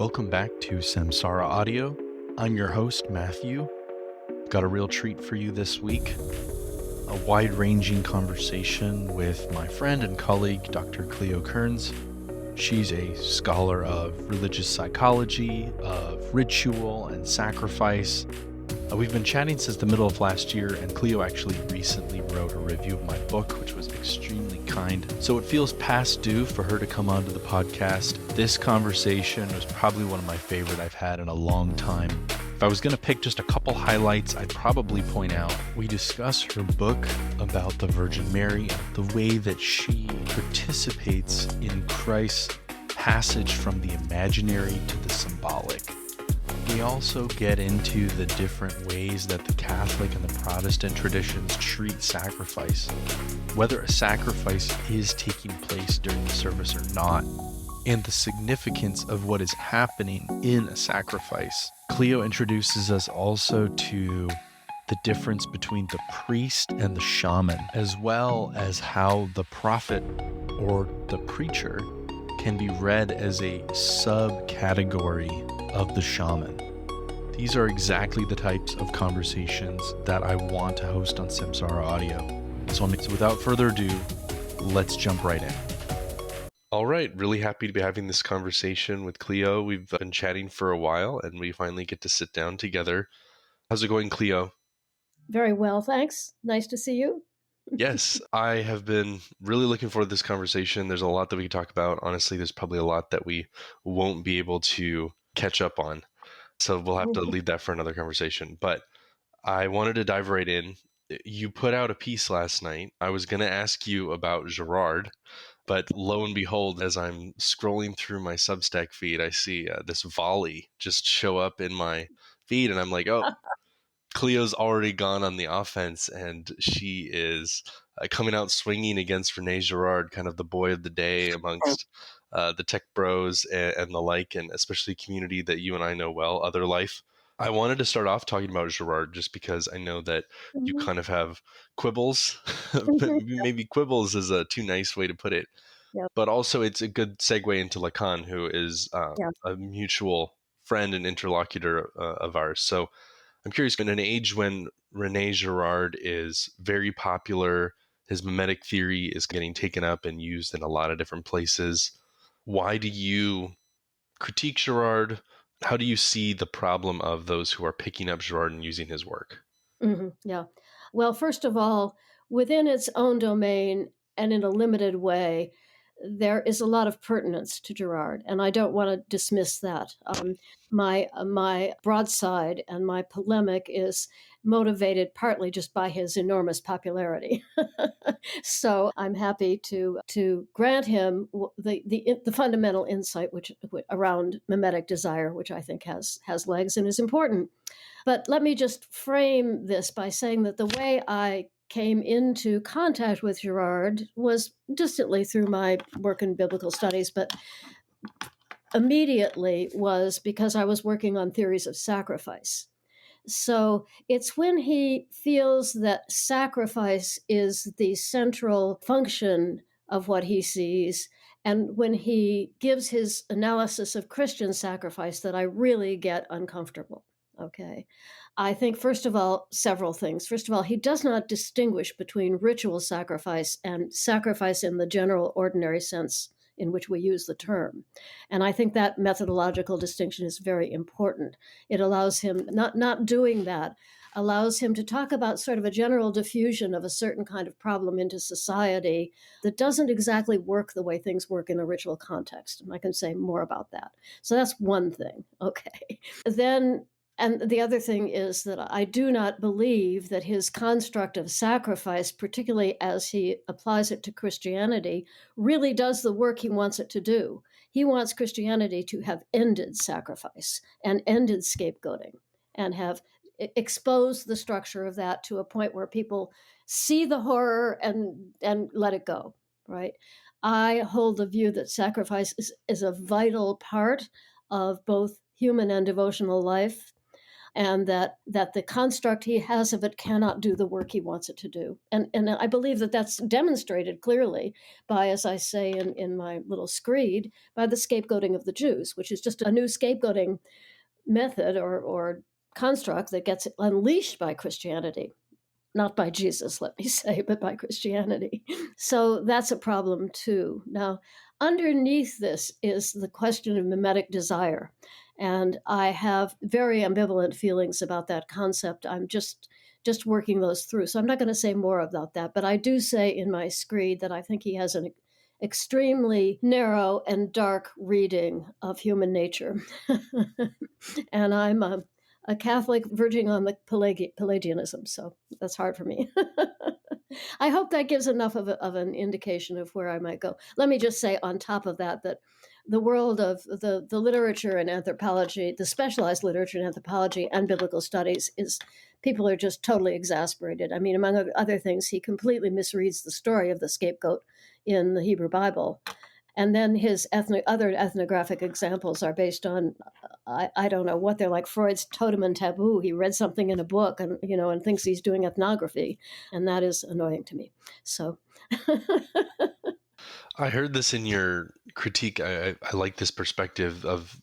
Welcome back to Samsara Audio. I'm your host, Matthew. Got a real treat for you this week. A wide-ranging conversation with my friend and colleague, Dr. Cleo Kearns. She's a scholar of religious psychology, of ritual and sacrifice. We've been chatting since the middle of last year, and Cleo actually recently wrote a review of my book, which was extremely kind. So it feels past due for her to come onto the podcast. This conversation was probably one of my favorite I've had in a long time. If I was going to pick just a couple highlights, I'd probably point out we discuss her book about the Virgin Mary and the way that she participates in Christ's passage from the imaginary to the symbolic. We also get into the different ways that the Catholic and the Protestant traditions treat sacrifice, whether a sacrifice is taking place during the service or not, and the significance of what is happening in a sacrifice. Cleo introduces us also to the difference between the priest and the shaman, as well as how the prophet or the preacher can be read as a subcategory of the shaman. These are exactly the types of conversations that I want to host on Samsara Audio. So without further ado, let's jump right in. All right, really happy to be having this conversation with Cleo. We've been chatting for a while, and we finally get to sit down together. How's it going, Cleo? Very well, thanks. Nice to see you. Yes, I have been really looking forward to this conversation. There's a lot that we can talk about. Honestly, there's probably a lot that we won't be able to catch up on. So we'll have to leave that for another conversation. But I wanted to dive right in. You put out a piece last night. I was going to ask you about Girard, but lo and behold, as I'm scrolling through my Substack feed, I see this volley just show up in my feed. And I'm like, oh, Cleo's already gone on the offense, and she is coming out swinging against Rene Girard, kind of the boy of the day amongst the tech bros and the like, and especially community that you and I know well, Other Life. I wanted to start off talking about Girard just because I know that you kind of have quibbles. Maybe quibbles is a too nice way to put it. Yep. But also it's a good segue into Lacan, who is a mutual friend and interlocutor of ours. So I'm curious, in an age when Rene Girard is very popular, his mimetic theory is getting taken up and used in a lot of different places, why do you critique Girard? How do you see the problem of those who are picking up Girard and using his work? Yeah. Well, first of all, within its own domain and in a limited way, there is a lot of pertinence to Girard, and I don't want to dismiss that. My broadside and my polemic is motivated partly just by his enormous popularity. So I'm happy to grant him the fundamental insight which around mimetic desire, which I think has legs and is important. But let me just frame this by saying that the way I came into contact with Girard was distantly through my work in biblical studies, but immediately was because I was working on theories of sacrifice. So it's when he feels that sacrifice is the central function of what he sees, and when he gives his analysis of Christian sacrifice, that I really get uncomfortable. Okay. I think, first of all, several things. First of all, he does not distinguish between ritual sacrifice and sacrifice in the general, ordinary sense in which we use the term. And I think that methodological distinction is very important. It allows him, not doing that, allows him to talk about sort of a general diffusion of a certain kind of problem into society that doesn't exactly work the way things work in a ritual context. And I can say more about that. So that's one thing. Okay. Then, and the other thing is that I do not believe that his construct of sacrifice, particularly as he applies it to Christianity, really does the work he wants it to do. He wants Christianity to have ended sacrifice and ended scapegoating and have exposed the structure of that to a point where people see the horror and let it go, right? I hold the view that sacrifice is a vital part of both human and devotional life. and that the construct he has of it cannot do the work he wants it to do. And I believe that that's demonstrated clearly by, as I say in my little screed, by the scapegoating of the Jews, which is just a new scapegoating method or construct that gets unleashed by Christianity. Not by Jesus, let me say, but by Christianity. So that's a problem too. Now, underneath this is the question of mimetic desire. And I have very ambivalent feelings about that concept. I'm just working those through. So I'm not going to say more about that. But I do say in my screed that I think he has an extremely narrow and dark reading of human nature. And I'm a Catholic verging on the Pelagianism, so that's hard for me. I hope that gives enough of an indication of where I might go. Let me just say on top of that the world of the literature and anthropology, the specialized literature in anthropology and biblical studies people are just totally exasperated. I mean, among other things, he completely misreads the story of the scapegoat in the Hebrew Bible. And then his other ethnographic examples are based on, I don't know what they're like, Freud's totem and taboo. He read something in a book and thinks he's doing ethnography. And that is annoying to me. So. I heard this in your critique. I like this perspective of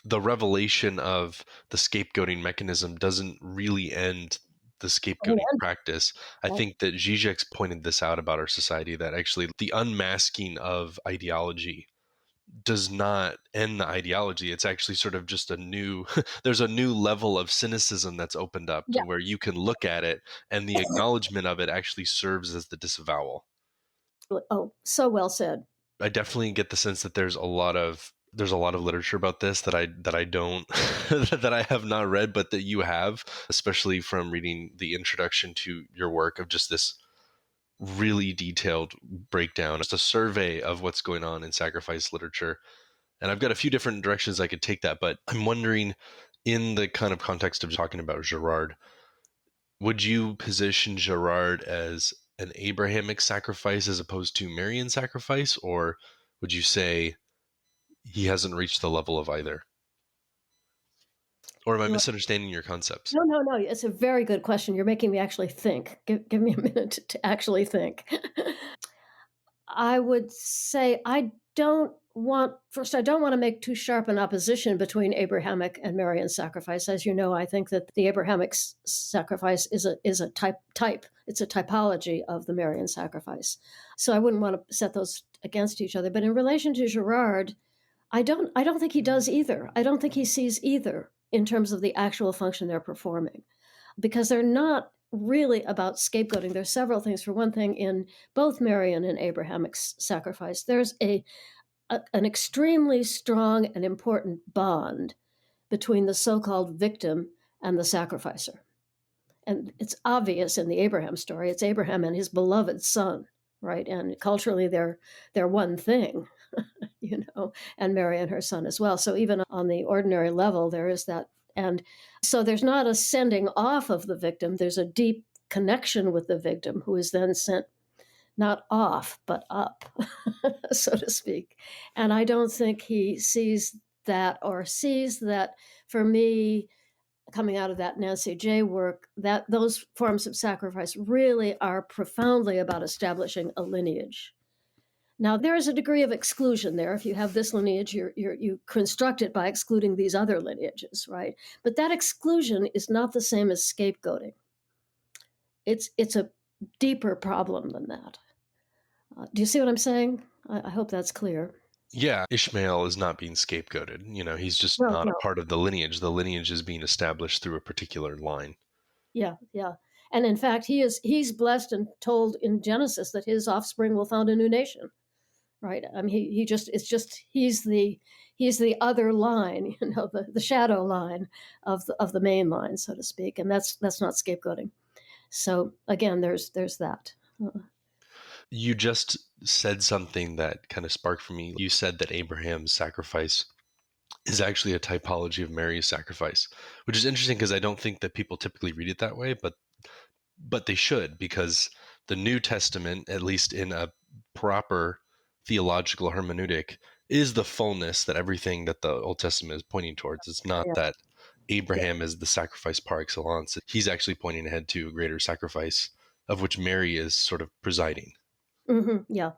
the revelation of the scapegoating mechanism doesn't really end the scapegoating practice. I think that Zizek's pointed this out about our society, that actually the unmasking of ideology does not end the ideology. It's actually sort of just there's a new level of cynicism that's opened up to where you can look at it and the acknowledgement of it actually serves as the disavowal. Oh, so well said. I definitely get the sense that there's a lot of literature about this that I don't that I have not read, but that you have, especially from reading the introduction to your work, of just this really detailed breakdown, just a survey of what's going on in sacrifice literature. And I've got a few different directions I could take that, but I'm wondering, in the kind of context of talking about Girard, would you position Girard as an Abrahamic sacrifice as opposed to Marian sacrifice, or would you say he hasn't reached the level of either? Or am I misunderstanding your concepts? No. It's a very good question. You're making me actually think. Give me a minute to actually think. I would say I don't want to make too sharp an opposition between Abrahamic and Marian sacrifice. As you know, I think that the Abrahamic sacrifice is a type. It's a typology of the Marian sacrifice. So I wouldn't want to set those against each other. But in relation to Girard, I don't think he does either. I don't think he sees either in terms of the actual function they're performing, because they're not really about scapegoating. There's several things. For one thing, in both Marian and Abrahamic sacrifice, there's an extremely strong and important bond between the so-called victim and the sacrificer. And it's obvious in the Abraham story. It's Abraham and his beloved son, right? And culturally, they're one thing, and Mary and her son as well. So even on the ordinary level, there is that. And so there's not a sending off of the victim. There's a deep connection with the victim, who is then sent not off, but up, so to speak. And I don't think he sees that, or sees that, for me, coming out of that Nancy J. work, that those forms of sacrifice really are profoundly about establishing a lineage. Now, there is a degree of exclusion there. If you have this lineage, you construct it by excluding these other lineages, right? But that exclusion is not the same as scapegoating. It's a deeper problem than that. Do you see what I'm saying? I hope that's clear. Yeah, Ishmael is not being scapegoated. He's just not a part of the lineage. The lineage is being established through a particular line. Yeah. And in fact, he's blessed and told in Genesis that his offspring will found a new nation. Right. I mean, he's the other line, the shadow line of the main line, so to speak, and that's not scapegoating. So again, there's that. You just said something that kind of sparked for me. You said that Abraham's sacrifice is actually a typology of Mary's sacrifice, which is interesting because I don't think that people typically read it that way, but they should, because the New Testament, at least in a proper theological hermeneutic, is the fullness that everything that the Old Testament is pointing towards. It's not that Abraham is the sacrifice par excellence. He's actually pointing ahead to a greater sacrifice of which Mary is sort of presiding. Yeah.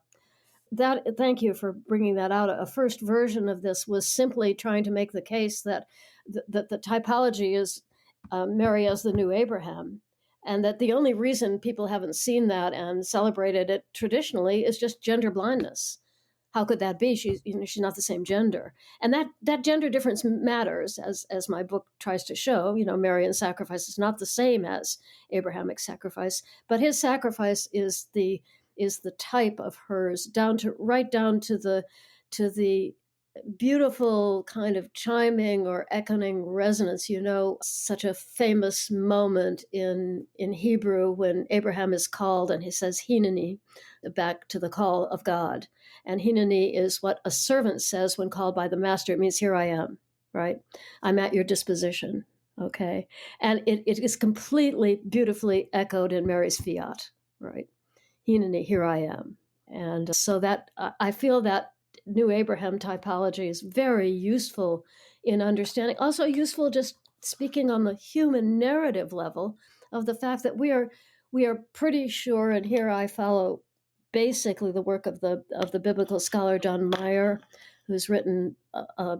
Thank you for bringing that out. A first version of this was simply trying to make the case that the typology is Mary as the new Abraham, and that the only reason people haven't seen that and celebrated it traditionally is just gender blindness. How could that be? She's not the same gender, and that gender difference matters, as my book tries to show. Marian's sacrifice is not the same as Abrahamic sacrifice, but his sacrifice is the type of hers, right down to the beautiful kind of chiming or echoing resonance. Such a famous moment in Hebrew when Abraham is called and he says Hineni, back to the call of God. And Hineni is what a servant says when called by the master. It means, here I am, right? I'm at your disposition, okay? And it is completely beautifully echoed in Mary's fiat, right? Hineni, here I am. And so that I feel that New Abraham typology is very useful in understanding, also useful just speaking on the human narrative level of the fact that we are pretty sure, and here I follow basically the work of the biblical scholar John Meyer, who's written a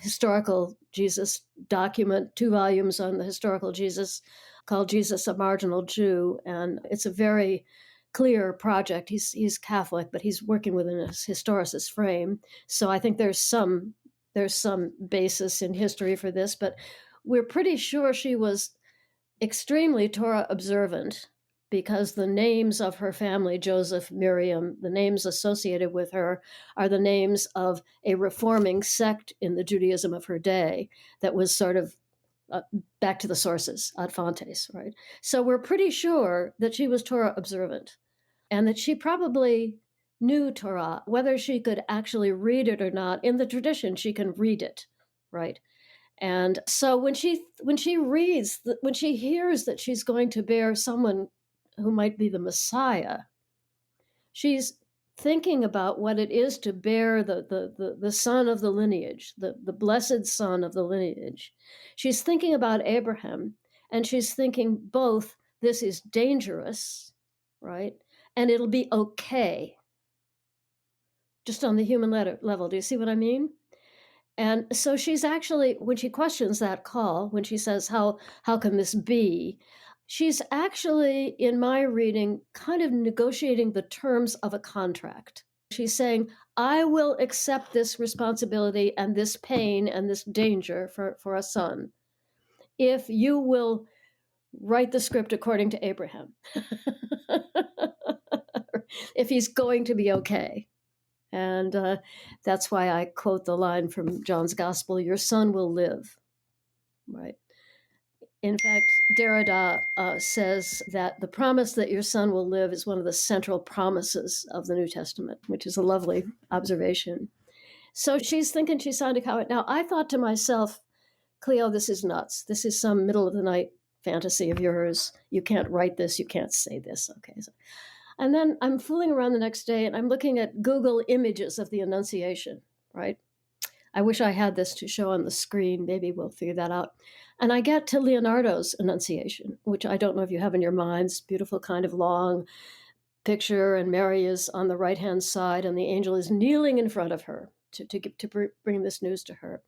historical Jesus document, 2 volumes on the historical Jesus, called Jesus, a Marginal Jew, and it's a very clear project. He's Catholic, but he's working within a historicist frame. So I think there's some basis in history for this, but we're pretty sure she was extremely Torah observant, because the names of her family, Joseph, Miriam, the names associated with her are the names of a reforming sect in the Judaism of her day that was sort of back to the sources, ad fontes, right? So we're pretty sure that she was Torah observant, and that she probably knew Torah. Whether she could actually read it or not, in the tradition, she can read it, right? And so when she reads, when she hears that she's going to bear someone who might be the Messiah, she's thinking about what it is to bear the son of the lineage, the blessed son of the lineage. She's thinking about Abraham, and she's thinking both, this is dangerous, right? And it'll be okay, just on the human level. Do you see what I mean? And so she's actually, when she questions that call, when she says, how can this be? She's actually, in my reading, kind of negotiating the terms of a contract. She's saying, I will accept this responsibility and this pain and this danger for a son if you will write the script according to Abraham, if he's going to be okay. And that's why I quote the line from John's Gospel, your son will live, right? In fact, Derrida says that the promise that your son will live is one of the central promises of the New Testament, which is a lovely observation. So she's thinking she's signed a covenant. Now, I thought to myself, Cleo, this is nuts. This is some middle of the night fantasy of yours. You can't write this. You can't say this. Okay. And then I'm fooling around the next day, and I'm looking at Google images of the Annunciation, right? I wish I had this to show on the screen. Maybe we'll figure that out. And I get to Leonardo's Annunciation, which I don't know if you have in your minds, beautiful kind of long picture, and Mary is on the right-hand side, and the angel is kneeling in front of her to bring this news to her.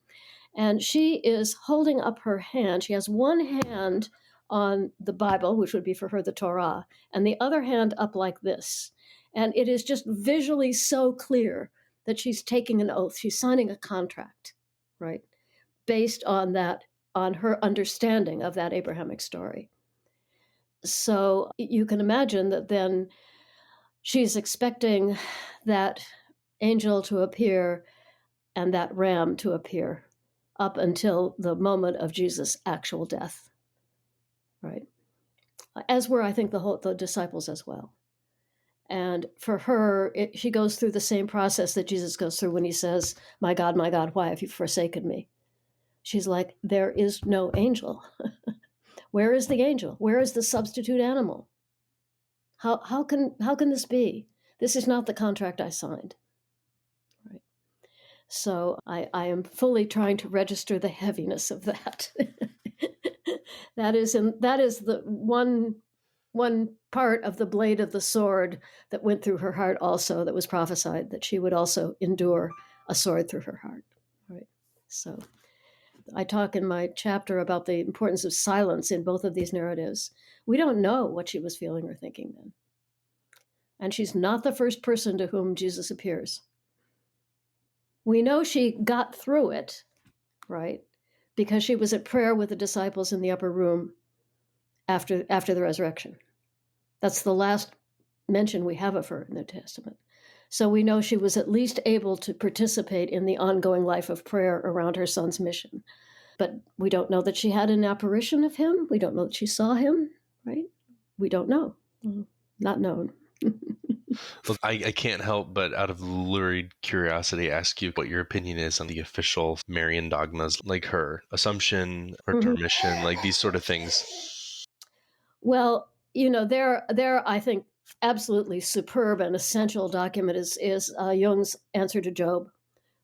And she is holding up her hand. She has one hand on the Bible, which would be for her the Torah, and the other hand up like this. And it is just visually so clear that she's taking an oath. She's signing a contract, right? Based on that, on her understanding of that Abrahamic story. So you can imagine that then she's expecting that angel to appear and that ram to appear up until the moment of Jesus' actual death, right? As were, I think, the disciples as well. And for her, she goes through the same process that Jesus goes through when he says, my God, why have you forsaken me? She's like, there is no angel. Where is the angel? Where is the substitute animal? How can this be? This is not the contract I signed. Right. So I am fully trying to register the heaviness of that. That is the one part of the blade of the sword that went through her heart also, that was prophesied, that she would also endure a sword through her heart. Right. So I talk in my chapter about the importance of silence in both of these narratives. We don't know what she was feeling or thinking then. And she's not the first person to whom Jesus appears. We know she got through it, right? Because she was at prayer with the disciples in the upper room after the resurrection. That's the last mention we have of her in the Testament. So we know she was at least able to participate in the ongoing life of prayer around her son's mission. But we don't know that she had an apparition of him. We don't know that she saw him, right? We don't know. Not known. Well, I can't help but, out of lurid curiosity, ask you what your opinion is on the official Marian dogmas, like her Assumption, her Dormition, like these sort of things. Well, they're I think absolutely superb and essential document is Jung's Answer to Job,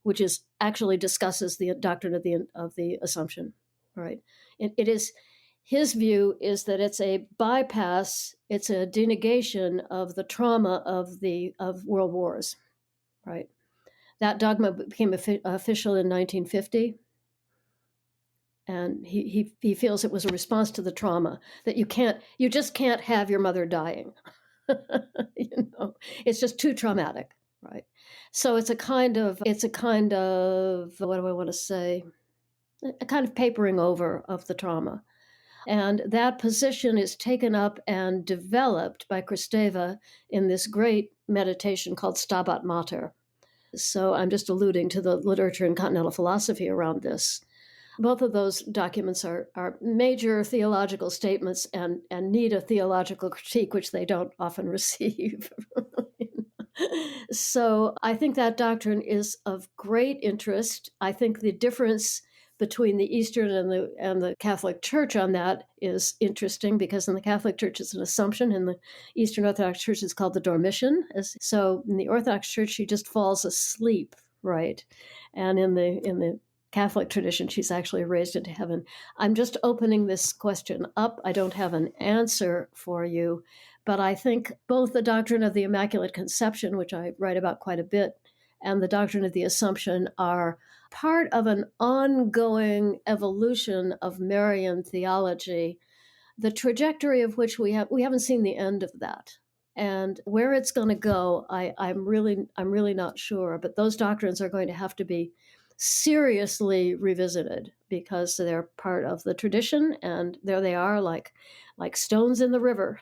which actually discusses the doctrine of the Assumption. Right? It is. His view is that it's a bypass, it's a denegation of the trauma of world wars, right? That dogma became official in 1950, and he feels it was a response to the trauma that you just can't have your mother dying. It's just too traumatic, right? So it's a kind of what do I want to say? A kind of papering over of the trauma. And that position is taken up and developed by Kristeva in this great meditation called Stabat Mater. So I'm just alluding to the literature and continental philosophy around this. Both of those documents are major theological statements and need a theological critique, which they don't often receive. So I think that doctrine is of great interest. I think the difference between the Eastern and the Catholic Church on that is interesting, because in the Catholic Church it's an assumption, in the Eastern Orthodox Church it's called the Dormition. So in the Orthodox Church she just falls asleep, right? And in the Catholic tradition she's actually raised into heaven. I'm just opening this question up. I don't have an answer for you, but I think both the doctrine of the Immaculate Conception, which I write about quite a bit, and the doctrine of the Assumption are part of an ongoing evolution of Marian theology, the trajectory of which we haven't seen the end of that. And where it's going to go, I'm really not sure. But those doctrines are going to have to be seriously revisited, because they're part of the tradition, and there they are, like stones in the river.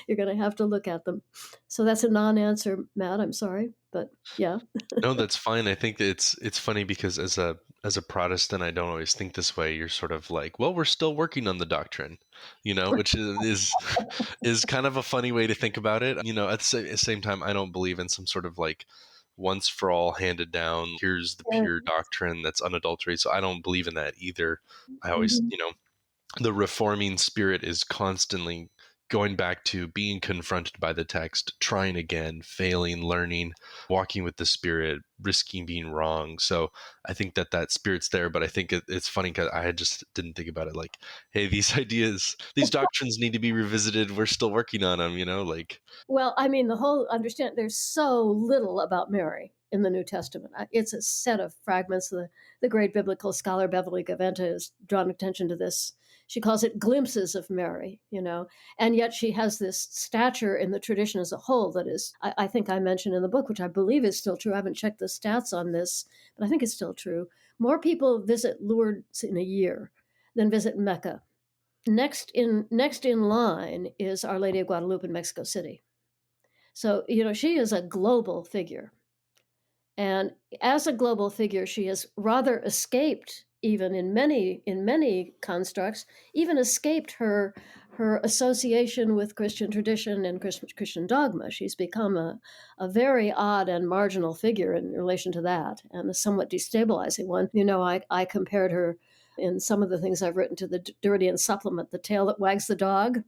You're going to have to look at them. So that's a non-answer, Matt. I'm sorry, but yeah. No, that's fine. I think that it's funny because as a Protestant, I don't always think this way. You're sort of like, well, we're still working on the doctrine, which is kind of a funny way to think about it. At the same time, I don't believe in some sort of like once for all handed down, here's the pure doctrine that's unadulterated. So I don't believe in that either. I always, the reforming spirit is constantly going back to being confronted by the text, trying again, failing, learning, walking with the Spirit, risking being wrong. So I think that spirit's there, but I think it's funny because I just didn't think about it like, hey, these ideas, these doctrines need to be revisited. We're still working on them, Well, I mean, there's so little about Mary in the New Testament. It's a set of fragments. The great biblical scholar Beverly Gaventa has drawn attention to this. She calls it glimpses of Mary, and yet she has this stature in the tradition as a whole that is, I think I mentioned in the book, which I believe is still true. I haven't checked the stats on this, but I think it's still true. More people visit Lourdes in a year than visit Mecca. Next in line is Our Lady of Guadalupe in Mexico City. So, she is a global figure. And as a global figure, she has rather escaped, even in many constructs, even escaped her association with Christian tradition and Christian dogma. She's become a very odd and marginal figure in relation to that, and a somewhat destabilizing one. I compared her in some of the things I've written to the Derridian supplement, the tail that wags the dog.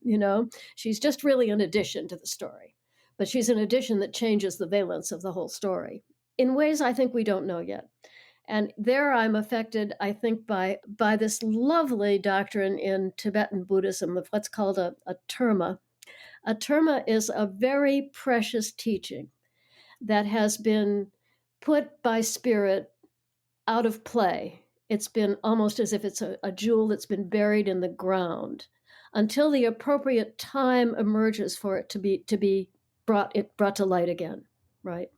She's just really an addition to the story, but she's an addition that changes the valence of the whole story in ways I think we don't know yet. And there I'm affected, I think, by this lovely doctrine in Tibetan Buddhism of what's called a terma. A terma is a very precious teaching that has been put by spirit out of play. It's been almost as if it's a jewel that's been buried in the ground until the appropriate time emerges for it to be brought to light again, right?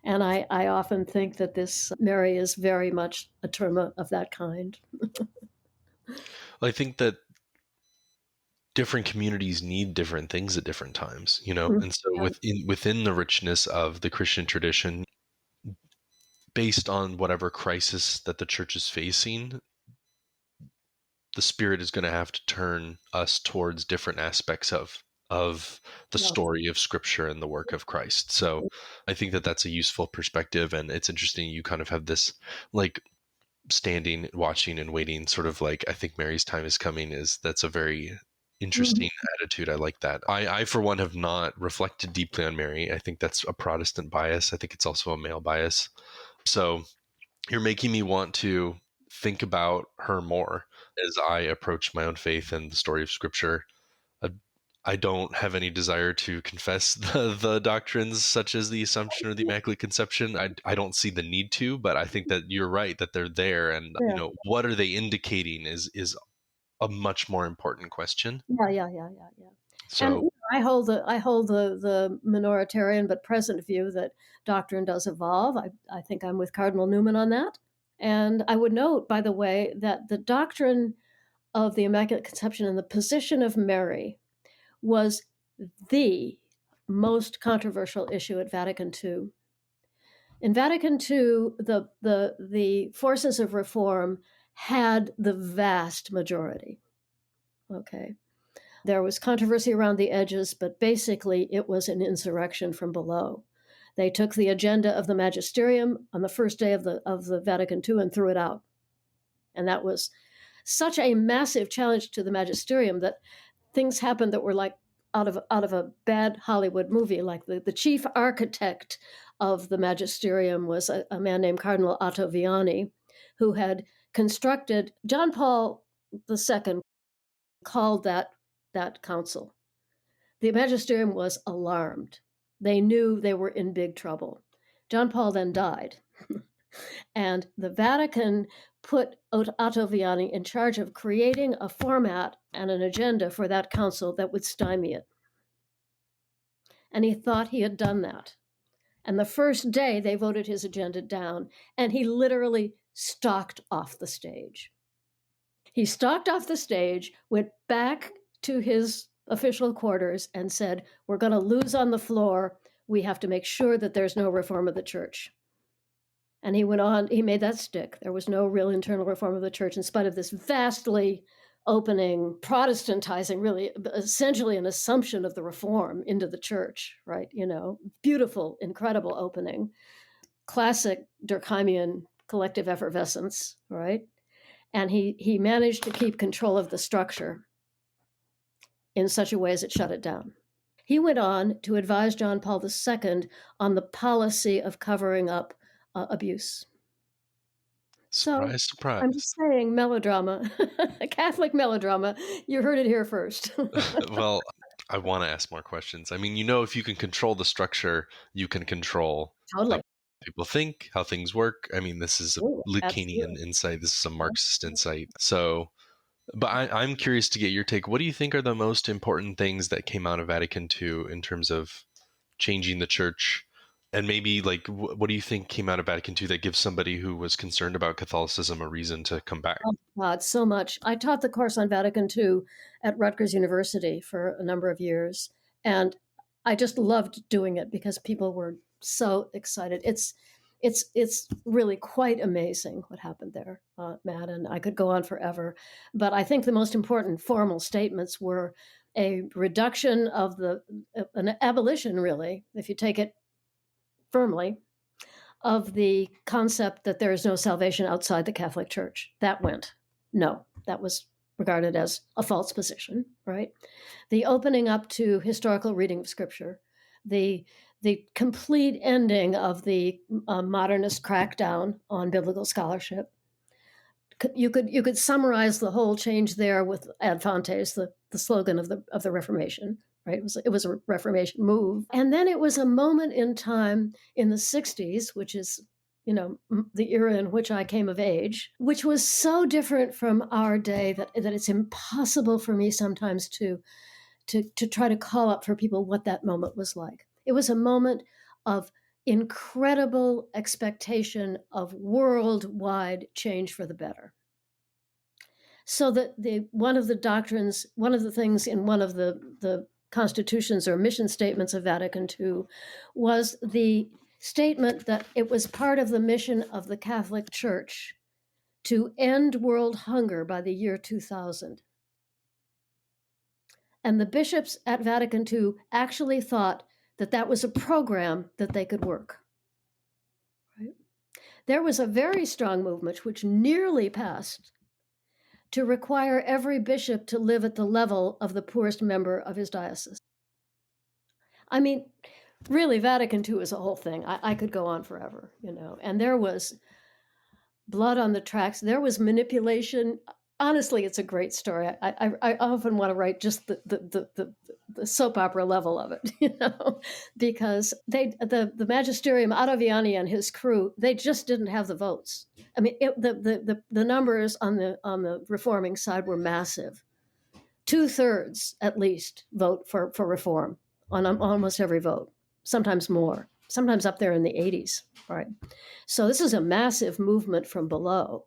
And I often think that this Mary is very much a term of that kind. I think that different communities need different things at different times, and so Yeah. within the richness of the Christian tradition, based on whatever crisis that the church is facing, the Spirit is going to have to turn us towards different aspects of the Yeah. story of Scripture and the work of Christ. So I think that that's a useful perspective, and it's interesting. You kind of have this like standing, watching, and waiting, sort of like, I think Mary's time is coming. That's a very interesting attitude. I like that. I for one have not reflected deeply on Mary. I think that's a Protestant bias. I think it's also a male bias. So you're making me want to think about her more as I approach my own faith and the story of Scripture. Uh, I don't have any desire to confess the doctrines such as the Assumption or the Immaculate Conception. I don't see the need to, but I think that you're right that they're there, and Yeah. what are they indicating is a much more important question. Yeah. And So I hold the minoritarian but present view that doctrine does evolve. I think I'm with Cardinal Newman on that. And I would note, by the way, that the doctrine of the Immaculate Conception and the position of Mary was the most controversial issue at Vatican II. In Vatican II, the forces of reform had the vast majority. Okay. There was controversy around the edges, but basically it was an insurrection from below. They took the agenda of the magisterium on the first day of the Vatican II and threw it out. And that was such a massive challenge to the magisterium that things happened that were like out of a bad Hollywood movie. Like the chief architect of the magisterium was a man named Cardinal Ottaviani, who had constructed. John Paul II called that council. The magisterium was alarmed. They knew they were in big trouble. John Paul then died. And the Vatican put Ottaviani in charge of creating a format and an agenda for that council that would stymie it. And he thought he had done that. And the first day they voted his agenda down, and he literally stalked off the stage. He stalked off the stage, went back to his official quarters, and said, "We're going to lose on the floor. We have to make sure that there's no reform of the church." And he went on, he made that stick. There was no real internal reform of the church in spite of this vastly opening, Protestantizing, really essentially an assumption of the reform into the church, right? Beautiful, incredible opening. Classic Durkheimian collective effervescence, right? And he managed to keep control of the structure in such a way as it shut it down. He went on to advise John Paul II on the policy of covering up abuse. So surprise, I'm surprise. just saying, melodrama, Catholic melodrama. You heard it here first. Well, I want to ask more questions. I mean, if you can control the structure, you can control how Totally. people think, how things work. I mean, this is a Absolutely. Lacanian insight. This is a Marxist insight. So, but I'm curious to get your take. What do you think are the most important things that came out of Vatican II in terms of changing the church? And maybe like, what do you think came out of Vatican II that gives somebody who was concerned about Catholicism a reason to come back? Oh, God, so much. I taught the course on Vatican II at Rutgers University for a number of years. And I just loved doing it because people were so excited. It's really quite amazing what happened there, Matt, and I could go on forever. But I think the most important formal statements were a reduction of an abolition, really, if you take it firmly, of the concept that there is no salvation outside the Catholic Church. That went. No, that was regarded as a false position, right? The opening up to historical reading of Scripture, the the complete ending of the modernist crackdown on biblical scholarship. You could summarize the whole change there with ad fontes, the slogan of the Reformation. Right, it was a Reformation move, and then it was a moment in time in the '60s, which is the era in which I came of age, which was so different from our day that it's impossible for me sometimes to try to call up for people what that moment was like. It was a moment of incredible expectation of worldwide change for the better. So that one of the things in one of the constitutions or mission statements of Vatican II was the statement that it was part of the mission of the Catholic Church to end world hunger by the year 2000. And the bishops at Vatican II actually thought that that was a program that they could work. Right? There was a very strong movement which nearly passed to require every bishop to live at the level of the poorest member of his diocese. I mean, really, Vatican II is a whole thing. I could go on forever, and there was blood on the tracks. There was manipulation. Honestly, it's a great story. I often want to write just the soap opera level of it, because the magisterium, Ottaviani and his crew, they just didn't have the votes. I mean, the numbers on the reforming side were massive. 2/3 at least vote for reform on almost every vote, sometimes more, sometimes up there in the 80s. Right. So this is a massive movement from below.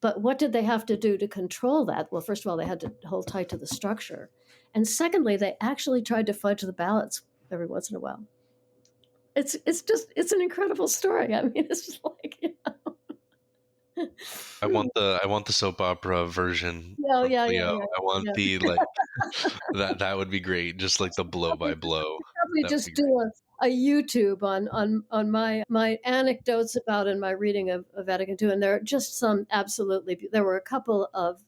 But what did they have to do to control that? Well, first of all, they had to hold tight to the structure. And secondly, they actually tried to fudge the ballots every once in a while. It's an incredible story. I mean, it's just like, I want the soap opera version yeah, from yeah, Cleo. yeah, I want yeah. the that would be great. Just like the blow by blow. Probably That would just be great. do a YouTube on my anecdotes about in my reading of Vatican II, and there are just some there were a couple of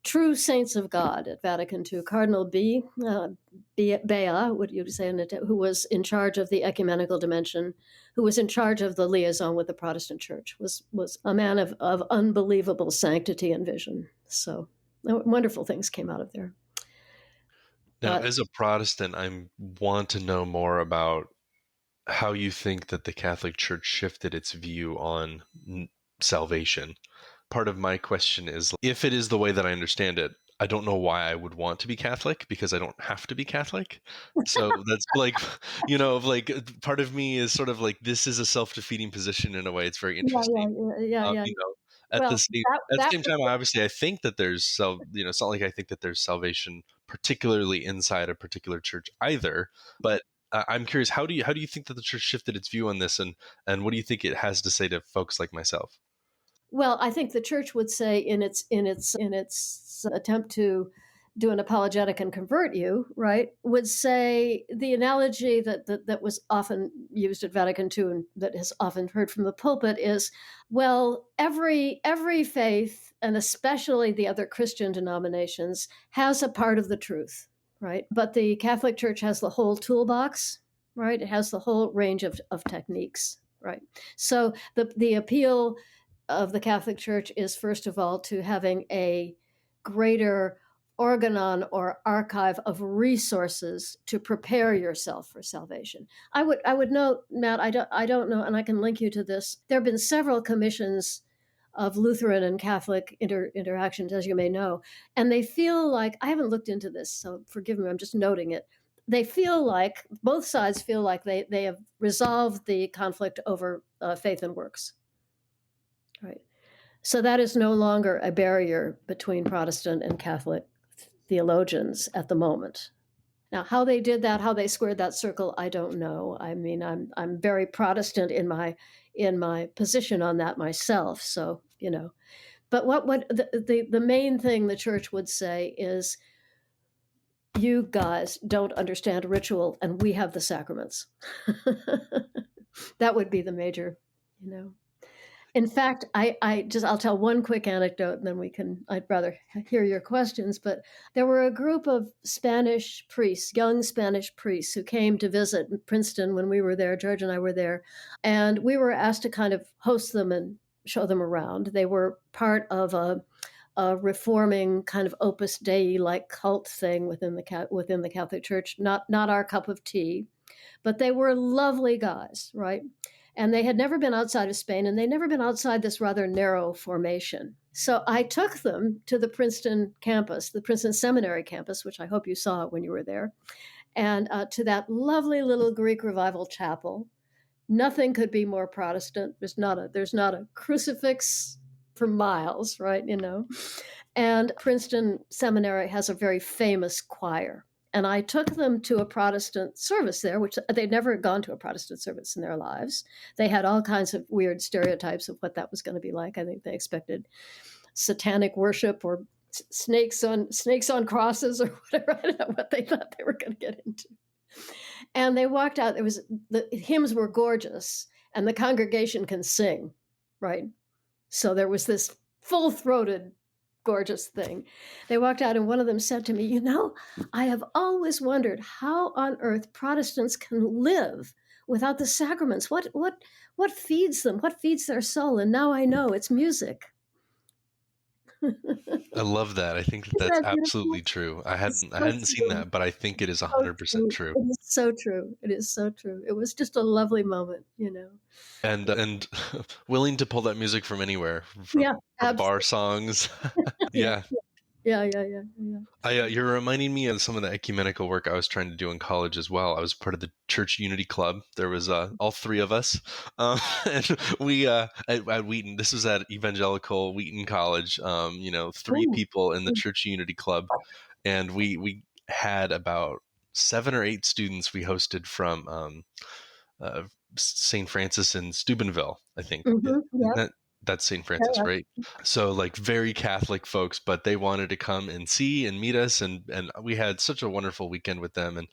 true saints of God at Vatican II. Cardinal Bea, would you say, who was in charge of the ecumenical dimension, who was in charge of the liaison with the Protestant Church, was a man of unbelievable sanctity and vision. So wonderful things came out of there. Now, But as a Protestant, I want to know more about how you think that the Catholic Church shifted its view on salvation. Part of my question is, if it is the way that I understand it, I don't know why I would want to be Catholic, because I don't have to be Catholic. So that's part of me is sort of like, this is a self-defeating position in a way. It's very yeah, interesting. yeah. At Well, the that same time, obviously, I think that it's not like I think that there's salvation particularly inside a particular church either. But I'm curious, how do you think that the church shifted its view on this, and what do you think it has to say to folks like myself? Well, I think the church would say in its attempt to do an apologetic and convert you, right, would say the analogy that was often used at Vatican II and that is often heard from the pulpit is, well, every faith, and especially the other Christian denominations, has a part of the truth, right? But the Catholic Church has the whole toolbox, right? It has the whole range of techniques, right? So the appeal of the Catholic Church is, first of all, to having a greater organon or archive of resources to prepare yourself for salvation. I would note, Matt, I don't know, and I can link you to this. There have been several commissions of Lutheran and Catholic interactions, as you may know, and they feel like, I haven't looked into this, so forgive me, I'm just noting it. They feel like, both sides feel like they have resolved the conflict over faith and works. Right. So that is no longer a barrier between Protestant and Catholic theologians at the moment. Now, how they did that, how they squared that circle, I don't know. I mean, I'm very Protestant in my position on that myself. So, but what the main thing the church would say is, you guys don't understand ritual, and we have the sacraments. That would be the major, In fact, I'll tell one quick anecdote, and then I'd rather hear your questions. But there were a group of Spanish priests, young Spanish priests, who came to visit Princeton when we were there. George and I were there, and we were asked to kind of host them and show them around. They were part of a reforming kind of Opus Dei like cult thing within the Catholic Church. Not our cup of tea, but they were lovely guys, right? And they had never been outside of Spain, and they'd never been outside this rather narrow formation. So I took them to the Princeton campus, the Princeton Seminary campus, which I hope you saw when you were there, and to that lovely little Greek Revival chapel. Nothing could be more Protestant. There's not a crucifix for miles, right? And Princeton Seminary has a very famous choir. And I took them to a Protestant service there, which they'd never gone to a Protestant service in their lives. They had all kinds of weird stereotypes of what that was going to be like. I think they expected satanic worship or snakes on crosses or whatever. I don't know what they thought they were going to get into. And they walked out. The hymns were gorgeous, and the congregation can sing, right? So there was this full-throated, gorgeous thing. They walked out, and one of them said to me, I have always wondered how on earth Protestants can live without the sacraments. What feeds them? What feeds their soul? And now I know it's music. I love that. I think that's absolutely true. I hadn't seen that, but I think it is 100% true. It is so true. It is so true. It was just a lovely moment, And willing to pull that music from anywhere, from bar songs. Yeah. Yeah. You're reminding me of some of the ecumenical work I was trying to do in college as well. I was part of the Church Unity Club. There was all three of us, and we at Wheaton. This was at Evangelical Wheaton College. Three people in the Church Unity Club, and we had about 7 or 8 students we hosted from St. Francis in Steubenville, I think. Mm-hmm. That's St. Francis, right? So very Catholic folks, but they wanted to come and see and meet us. And we had such a wonderful weekend with them. And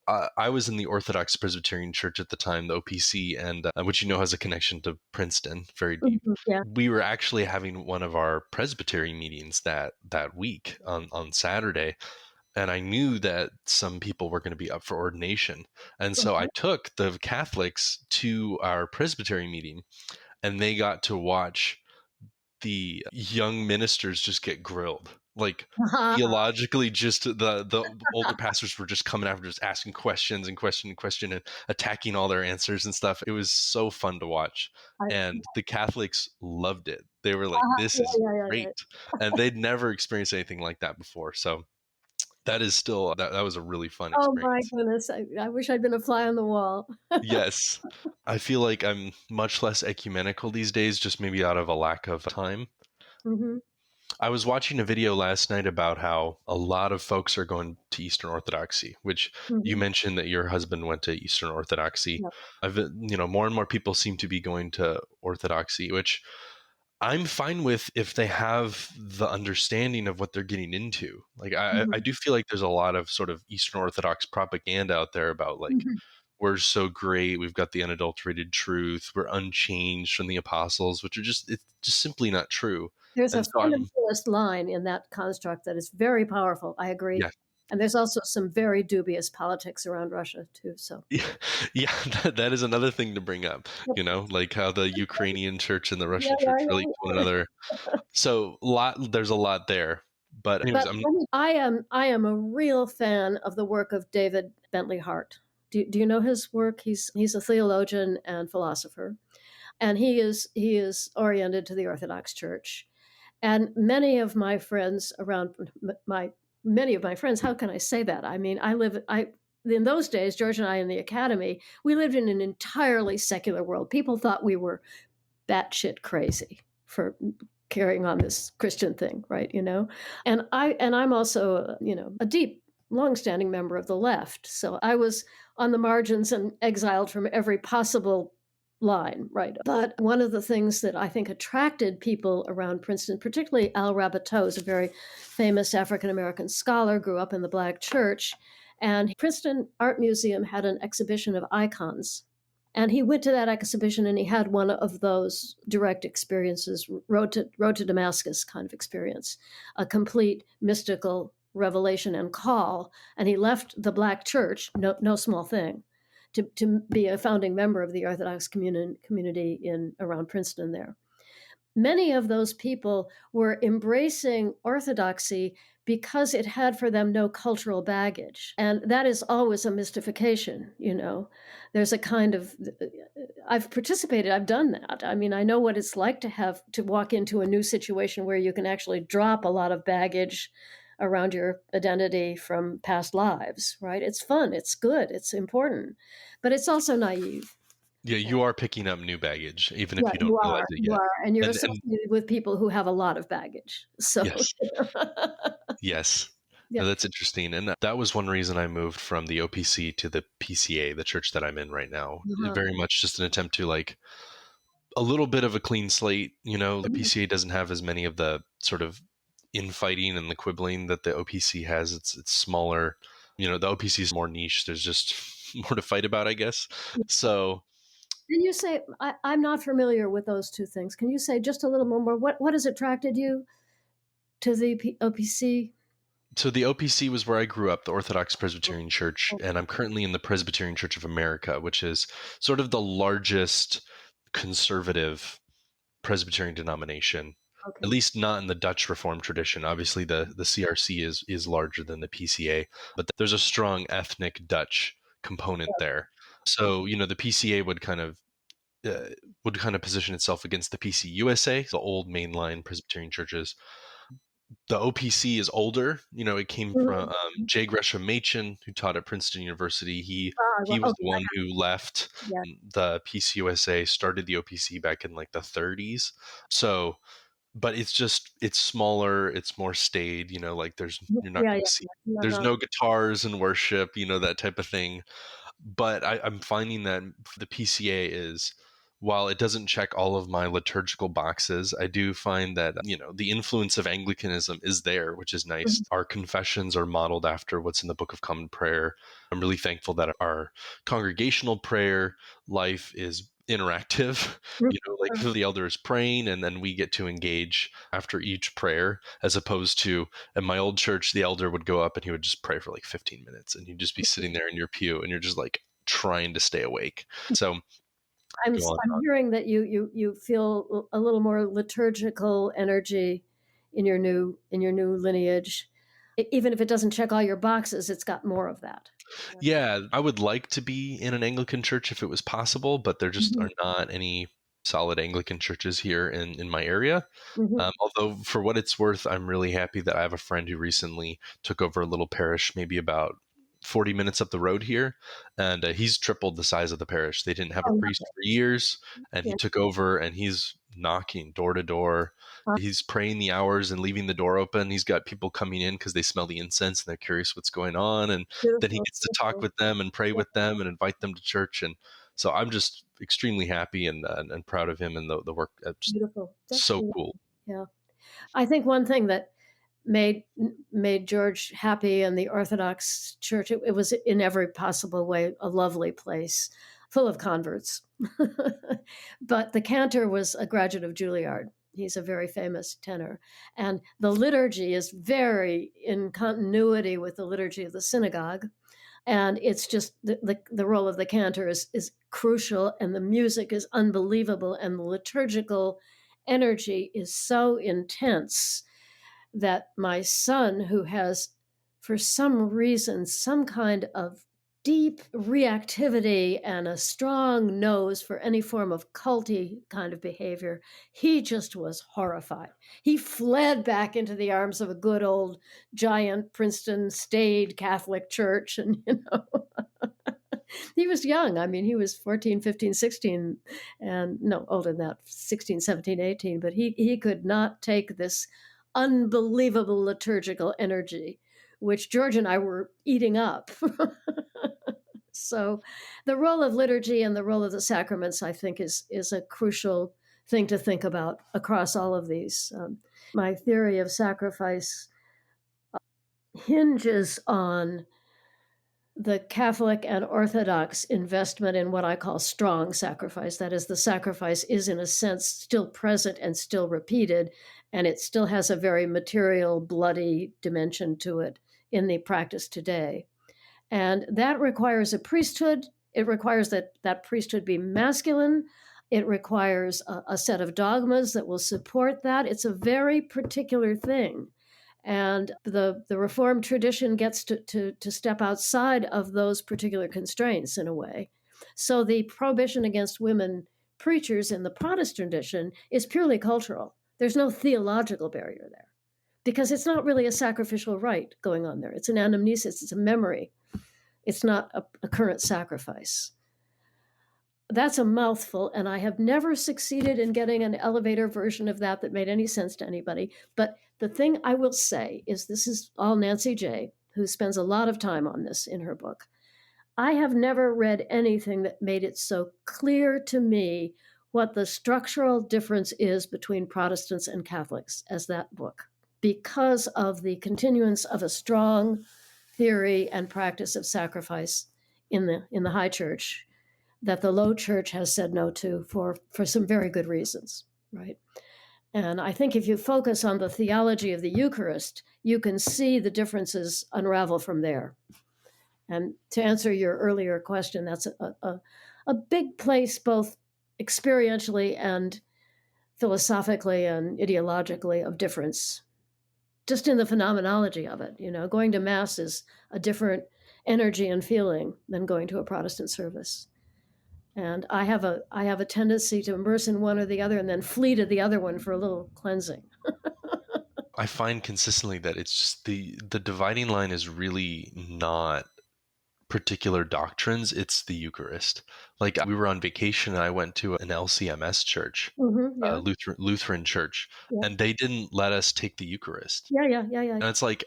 I was in the Orthodox Presbyterian Church at the time, the OPC, and which has a connection to Princeton, very deep. Mm-hmm. Yeah. We were actually having one of our presbytery meetings that week on Saturday. And I knew that some people were going to be up for ordination. And so I took the Catholics to our presbytery meeting, and they got to watch the young ministers just get grilled. Theologically, just the older pastors were just coming after, just asking questions and question and attacking all their answers and stuff. It was so fun to watch. And the Catholics loved it. They were like, this is great. And they'd never experienced anything like that before. So that is still, that was a really fun experience. Oh my goodness. I wish I'd been a fly on the wall. Yes. I feel like I'm much less ecumenical these days, just maybe out of a lack of time. Mm-hmm. I was watching a video last night about how a lot of folks are going to Eastern Orthodoxy, which you mentioned that your husband went to Eastern Orthodoxy. Yep. More and more people seem to be going to Orthodoxy, which I'm fine with if they have the understanding of what they're getting into. I do feel like there's a lot of sort of Eastern Orthodox propaganda out there about we're so great, we've got the unadulterated truth, we're unchanged from the apostles, which it's just simply not true. There's a fundamentalist line in that construct that is very powerful. I agree. Yeah. And there's also some very dubious politics around Russia too. So yeah, that is another thing to bring up. Like how the Ukrainian church and the Russian church relate to one another. So there's a lot there. But anyways, I am a real fan of the work of David Bentley Hart. Do you know his work? He's a theologian and philosopher, and he is oriented to the Orthodox Church. And many of my friends, how can I say that? I mean, in those days, George and I in the academy, we lived in an entirely secular world. People thought we were batshit crazy for carrying on this Christian thing, right? And I'm also, a deep, longstanding member of the left. So I was on the margins and exiled from every possible line, right? But one of the things that I think attracted people around Princeton, particularly Al Rabateau, is a very famous African-American scholar, grew up in the Black church, and Princeton Art Museum had an exhibition of icons And he went to that exhibition and he had one of those direct experiences, road to Damascus kind of experience, a complete mystical revelation and call. And he left the Black church, no small thing, to be a founding member of the Orthodox community in around Princeton there. Many of those people were embracing Orthodoxy because it had for them no cultural baggage. And that is always a mystification, you know. There's a kind of, I've participated, I've done that. I mean, I know what it's like to walk into a new situation where you can actually drop a lot of baggage around your identity from past lives, right? It's fun, it's good, it's important, but it's also naive. Yeah, you are picking up new baggage, even Yeah, if you don't realize it you yet. are, and you're And associated with people who have a lot of baggage. So, yes, yes. yeah. No, that's interesting. And that was one reason I moved from the OPC to the PCA, the church that I'm in right now. Uh-huh. Very much just an attempt to like a little bit of a clean slate. You know, the Mhm. PCA doesn't have as many of the sort of infighting and the quibbling that the OPC has. It's smaller. You know, the OPC is more niche. There's just more to fight about, I guess. So Can you say, I'm not familiar with those two things. Can you say just a little more? What has attracted you to the OPC? So the OPC was where I grew up, the Orthodox Presbyterian Church, and Okay. I'm currently in the Presbyterian Church of America, which is sort of the largest conservative Presbyterian denomination, at Okay. least not in the Dutch Reformed tradition. Obviously, the CRC is larger than the PCA, but there's a strong ethnic Dutch component there. So you know, the PCA uh, would kind of position itself against the PCUSA, the old mainline Presbyterian churches. The OPC is older. You know, it came from Mhm. J. Gresham Machen, who taught at Princeton University. He Well, was the okay. one who left Yeah. the PCUSA, started the OPC back in like the 30s. So, but it's smaller, it's more staid. You know, like you're not Yeah. going Yeah. to see. Yeah. There's Uh-huh. no guitars in worship. You know, that type of thing. But I'm finding that the PCA is, while it doesn't check all of my liturgical boxes, I do find that, you know, the influence of Anglicanism is there, which is nice. Mhm. Our confessions are modeled after what's in the Book of Common Prayer. I'm really thankful that our congregational prayer life is interactive. Mhm. You know, like the elder is praying and then we get to engage after each prayer, as opposed to in my old church, the elder would go up and he would just pray for like 15 minutes and you'd just be sitting there in your pew and you're just like trying to stay awake. So go on and I'm on. hearing that you feel a little more liturgical energy in your new lineage. Even if it doesn't check all your boxes, it's got more of that. Yeah. Yeah, I would like to be in an Anglican church if it was possible, but there just Mhm. are not any solid Anglican churches here in my area. Mhm. Although, for what it's worth, I'm really happy that I have a friend who recently took over a little parish, maybe about 40 minutes up the road here, and he's tripled the size of the parish. They didn't have a Oh, priest for years, and he yeah. took over, and he's knocking door to door. He's praying the hours and leaving the door open. He's got people coming in because they smell the incense and they're curious what's going on, and then he Beautiful, gets to talk beautiful. with them and pray Yeah, with them and invite them to church. And so I'm just extremely happy and proud of him and the work. Just beautiful. That's so beautiful. cool. Yeah. I think one thing that made made George happy in the Orthodox Church, it was in every possible way a lovely place, full of converts. But the cantor was a graduate of Juilliard. He's a very famous tenor. And the liturgy is very in continuity with the liturgy of the synagogue. And it's just the role of the cantor is crucial, and the music is unbelievable, and the liturgical energy is so intense that my son, who has, for some reason, some kind of deep reactivity and a strong nose for any form of culty kind of behavior, he just was horrified. He fled back into the arms of a good old giant Princeton staid Catholic church. And, he was young. I mean, he was 14, 15, 16, and no, older than that, 16, 17, 18. But he could not take this unbelievable liturgical energy, which George and I were eating up. So the role of liturgy and the role of the sacraments, I think, is a crucial thing to think about across all of these. My theory of sacrifice hinges on the Catholic and Orthodox investment in what I call strong sacrifice. That is, the sacrifice is, in a sense, still present and still repeated, and it still has a very material, bloody dimension to it in the practice today. And that requires a priesthood. It requires that priesthood be masculine. It requires a set of dogmas that will support that. It's a very particular thing. And the Reformed tradition gets to step outside of those particular constraints in a way. So the prohibition against women preachers in the Protestant tradition is purely cultural. There's no theological barrier there because it's not really a sacrificial rite going on there. It's an anamnesis, it's a memory. It's not a current sacrifice. That's a mouthful, and I have never succeeded in getting an elevator version of that made any sense to anybody. But the thing I will say is this is all Nancy J., who spends a lot of time on this in her book. I have never read anything that made it so clear to me what the structural difference is between Protestants and Catholics as that book, because of the continuance of a strong theory and practice of sacrifice in the high church that the low church has said no to for some very good reasons, right? And I think if you focus on the theology of the Eucharist, you can see the differences unravel from there. And to answer your earlier question, that's a big place, both experientially and philosophically and ideologically, of difference, just in the phenomenology of it. Going to Mass is a different energy and feeling than going to a Protestant service. And I have a tendency to immerse in one or the other and then flee to the other one for a little cleansing. I find consistently that it's just the dividing line is really not particular doctrines, it's the Eucharist. Like, we were on vacation and I went to an LCMS church, Yeah. Lutheran church, Yeah. and they didn't let us take the Eucharist. Yeah. And it's like,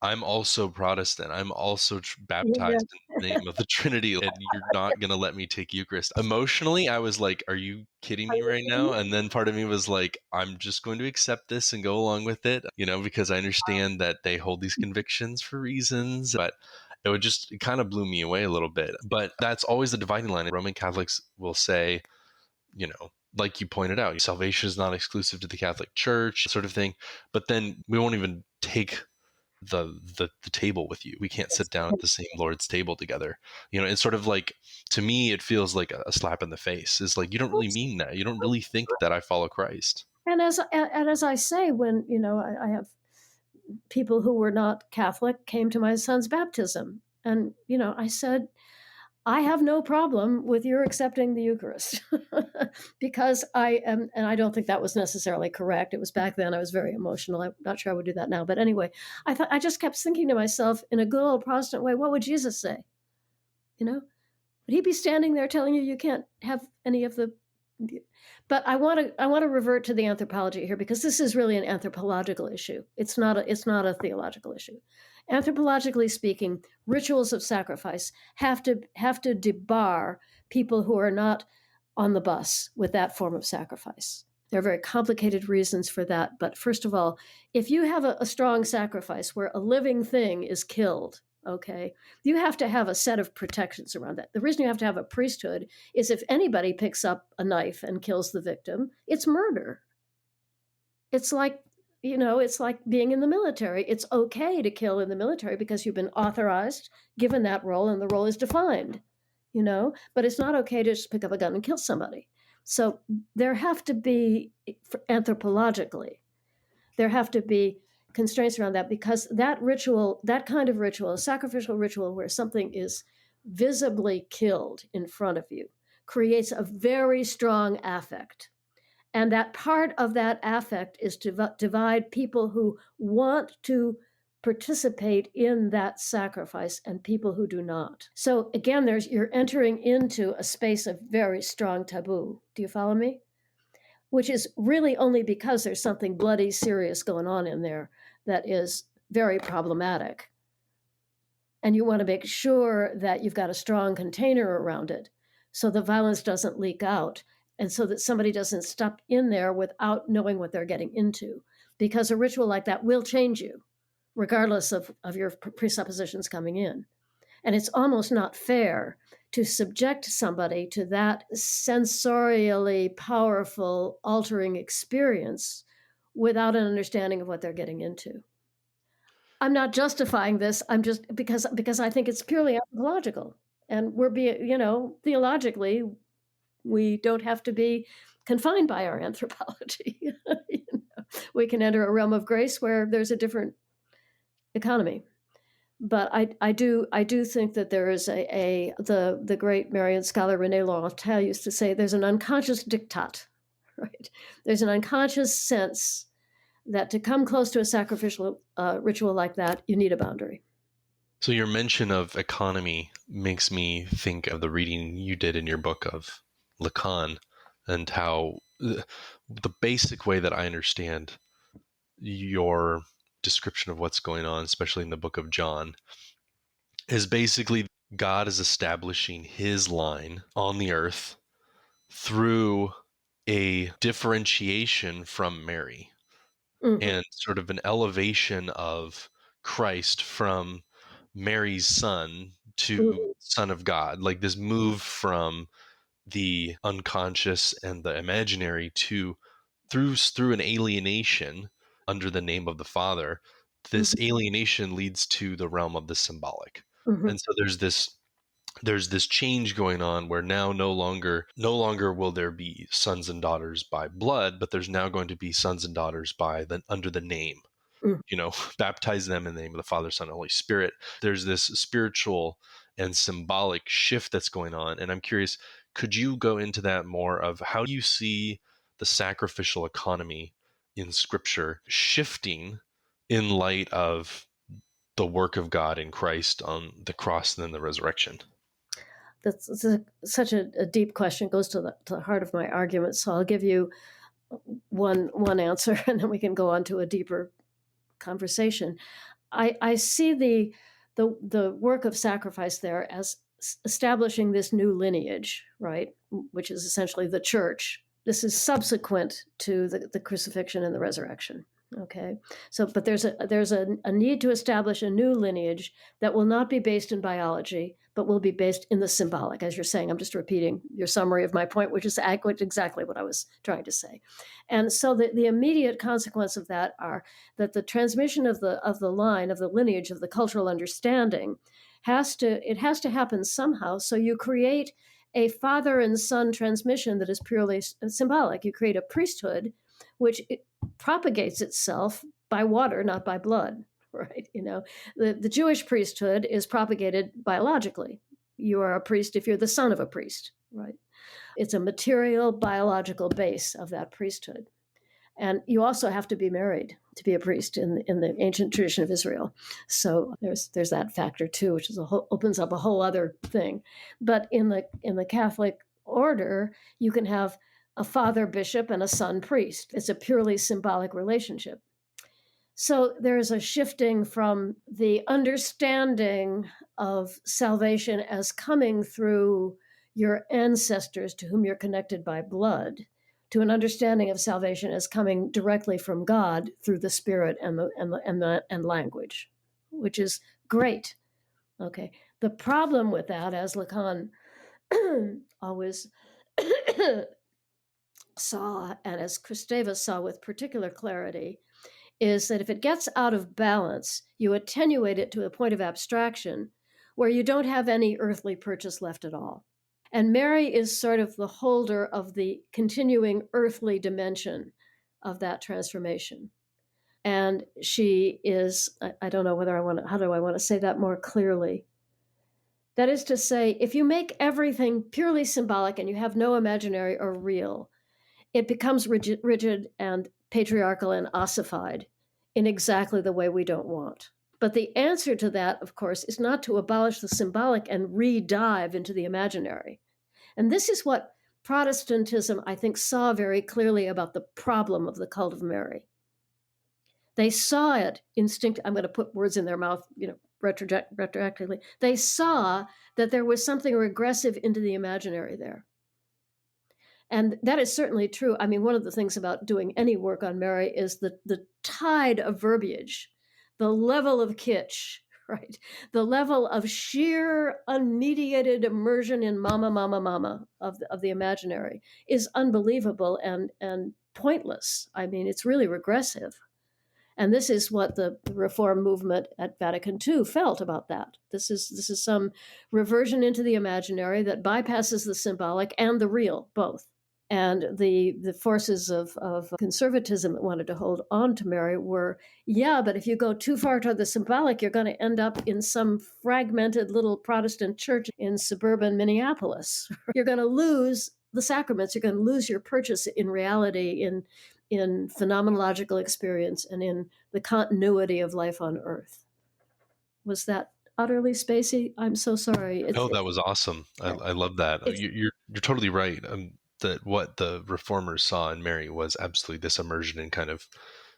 I'm also Protestant. I'm also Yeah. baptized in the name of the Trinity, and you're not going to let me take Eucharist. Emotionally, I was like, are you kidding me right now? And then part of me was like, I'm just going to accept this and go along with it, because I understand that they hold these convictions for reasons, but it kind of blew me away a little bit. But that's always the dividing line. Roman Catholics will say, like you pointed out, salvation is not exclusive to the Catholic Church, sort of thing. But then we won't even take the table with you. We can't sit down at the same Lord's table together. It's sort of like, to me, it feels like a slap in the face. It's like, you don't really mean that. You don't really think that I follow Christ. And as I say, when I have people who were not Catholic came to my son's baptism, and I said, I have no problem with your accepting the Eucharist because I am, and I don't think that was necessarily correct. It was back then. I was very emotional. I'm not sure I would do that now. But anyway, I just kept thinking to myself in a good old Protestant way, what would Jesus say? Would he be standing there telling you can't have any of the? But I want to revert to the anthropology here, because this is really an anthropological issue. It's not a theological issue. Anthropologically speaking, rituals of sacrifice have to debar people who are not on the bus with that form of sacrifice. There are very complicated reasons for that. But first of all, if you have a strong sacrifice where a living thing is killed, okay, you have to have a set of protections around that. The reason you have to have a priesthood is if anybody picks up a knife and kills the victim, it's murder. It's like, it's like being in the military. It's okay to kill in the military because you've been authorized, given that role, and the role is defined, but it's not okay to just pick up a gun and kill somebody. So there have to be, anthropologically, there have to be constraints around that, because that ritual, that kind of ritual, a sacrificial ritual where something is visibly killed in front of you, creates a very strong affect. And that part of that affect is to divide people who want to participate in that sacrifice and people who do not. So again, you're entering into a space of very strong taboo. Do you follow me? Which is really only because there's something bloody serious going on in there that is very problematic. And you want to make sure that you've got a strong container around it so the violence doesn't leak out, and so that somebody doesn't step in there without knowing what they're getting into. Because a ritual like that will change you, regardless of your presuppositions coming in. And it's almost not fair to subject somebody to that sensorially powerful, altering experience without an understanding of what they're getting into. I'm not justifying this. I'm just because I think it's purely anthropological, and we're being, theologically, we don't have to be confined by our anthropology. We can enter a realm of grace where there's a different economy. But I do think that there is the great Marian scholar Rene Girard used to say there's an unconscious diktat, right? There's an unconscious sense that to come close to a sacrificial ritual like that, you need a boundary. So your mention of economy makes me think of the reading you did in your book of Lacan, and how the basic way that I understand your description of what's going on, especially in the book of John, is basically God is establishing his line on the earth through a differentiation from Mary, and sort of an elevation of Christ from Mary's son to Mm-hmm. Son of God, like this move from the unconscious and the imaginary to through an alienation under the name of the Father. This Mm-hmm. alienation leads to the realm of the symbolic. Mm-hmm. And so there's this change going on where now no longer will there be sons and daughters by blood, but there's now going to be sons and daughters under the name, baptize them in the name of the Father, Son, and Holy Spirit. There's this spiritual and symbolic shift that's going on. And I'm curious, could you go into that more of how you see the sacrificial economy in Scripture shifting in light of the work of God in Christ on the cross and then the resurrection? That's such a deep question. It goes to the heart of my argument. So I'll give you one answer, and then we can go on to a deeper conversation. I see the work of sacrifice there as establishing this new lineage, right, which is essentially the church. This is subsequent to the crucifixion and the resurrection. Okay, so but there's a need to establish a new lineage that will not be based in biology, but will be based in the symbolic. As you're saying, I'm just repeating your summary of my point, which is exactly what I was trying to say. And so the immediate consequence of that are that the transmission of the line of the lineage of the cultural understanding has to happen somehow. So you create a father and son transmission that is purely symbolic. You create a priesthood which propagates itself by water, not by blood, right? The Jewish priesthood is propagated biologically. You are a priest if you're the son of a priest, right? It's a material biological base of that priesthood. And you also have to be married to be a priest in the ancient tradition of Israel. So there's that factor too, which opens up a whole other thing. But in the Catholic order, you can have a father bishop and a son priest. It's a purely symbolic relationship. So there's a shifting from the understanding of salvation as coming through your ancestors to whom you're connected by blood, to an understanding of salvation as coming directly from God through the Spirit and language, which is great. Okay. The problem with that, as Lacan always saw, and as Kristeva saw with particular clarity, is that if it gets out of balance, you attenuate it to a point of abstraction where you don't have any earthly purchase left at all. And Mary is sort of the holder of the continuing earthly dimension of that transformation. And she is, I don't know how do I want to say that more clearly? That is to say, if you make everything purely symbolic and you have no imaginary or real, it becomes rigid and patriarchal and ossified in exactly the way we don't want. But the answer to that, of course, is not to abolish the symbolic and re-dive into the imaginary. And this is what Protestantism, I think, saw very clearly about the problem of the cult of Mary. They saw it I'm going to put words in their mouth, retroactively. They saw that there was something regressive into the imaginary there. And that is certainly true. I mean, one of the things about doing any work on Mary is the tide of verbiage, the level of kitsch, right? The level of sheer unmediated immersion in mama, mama, mama of the imaginary is unbelievable and pointless. I mean, it's really regressive. And this is what the reform movement at Vatican II felt about that. This is some reversion into the imaginary that bypasses the symbolic and the real, both. And the forces of conservatism that wanted to hold on to Mary were, yeah, but if you go too far toward the symbolic, you're going to end up in some fragmented little Protestant church in suburban Minneapolis. You're going to lose the sacraments. You're going to lose your purchase in reality, in phenomenological experience, and in the continuity of life on earth. Was that utterly spacey? I'm so sorry. No, that was awesome. I love that. You're totally right. That what the reformers saw in Mary was absolutely this immersion in kind of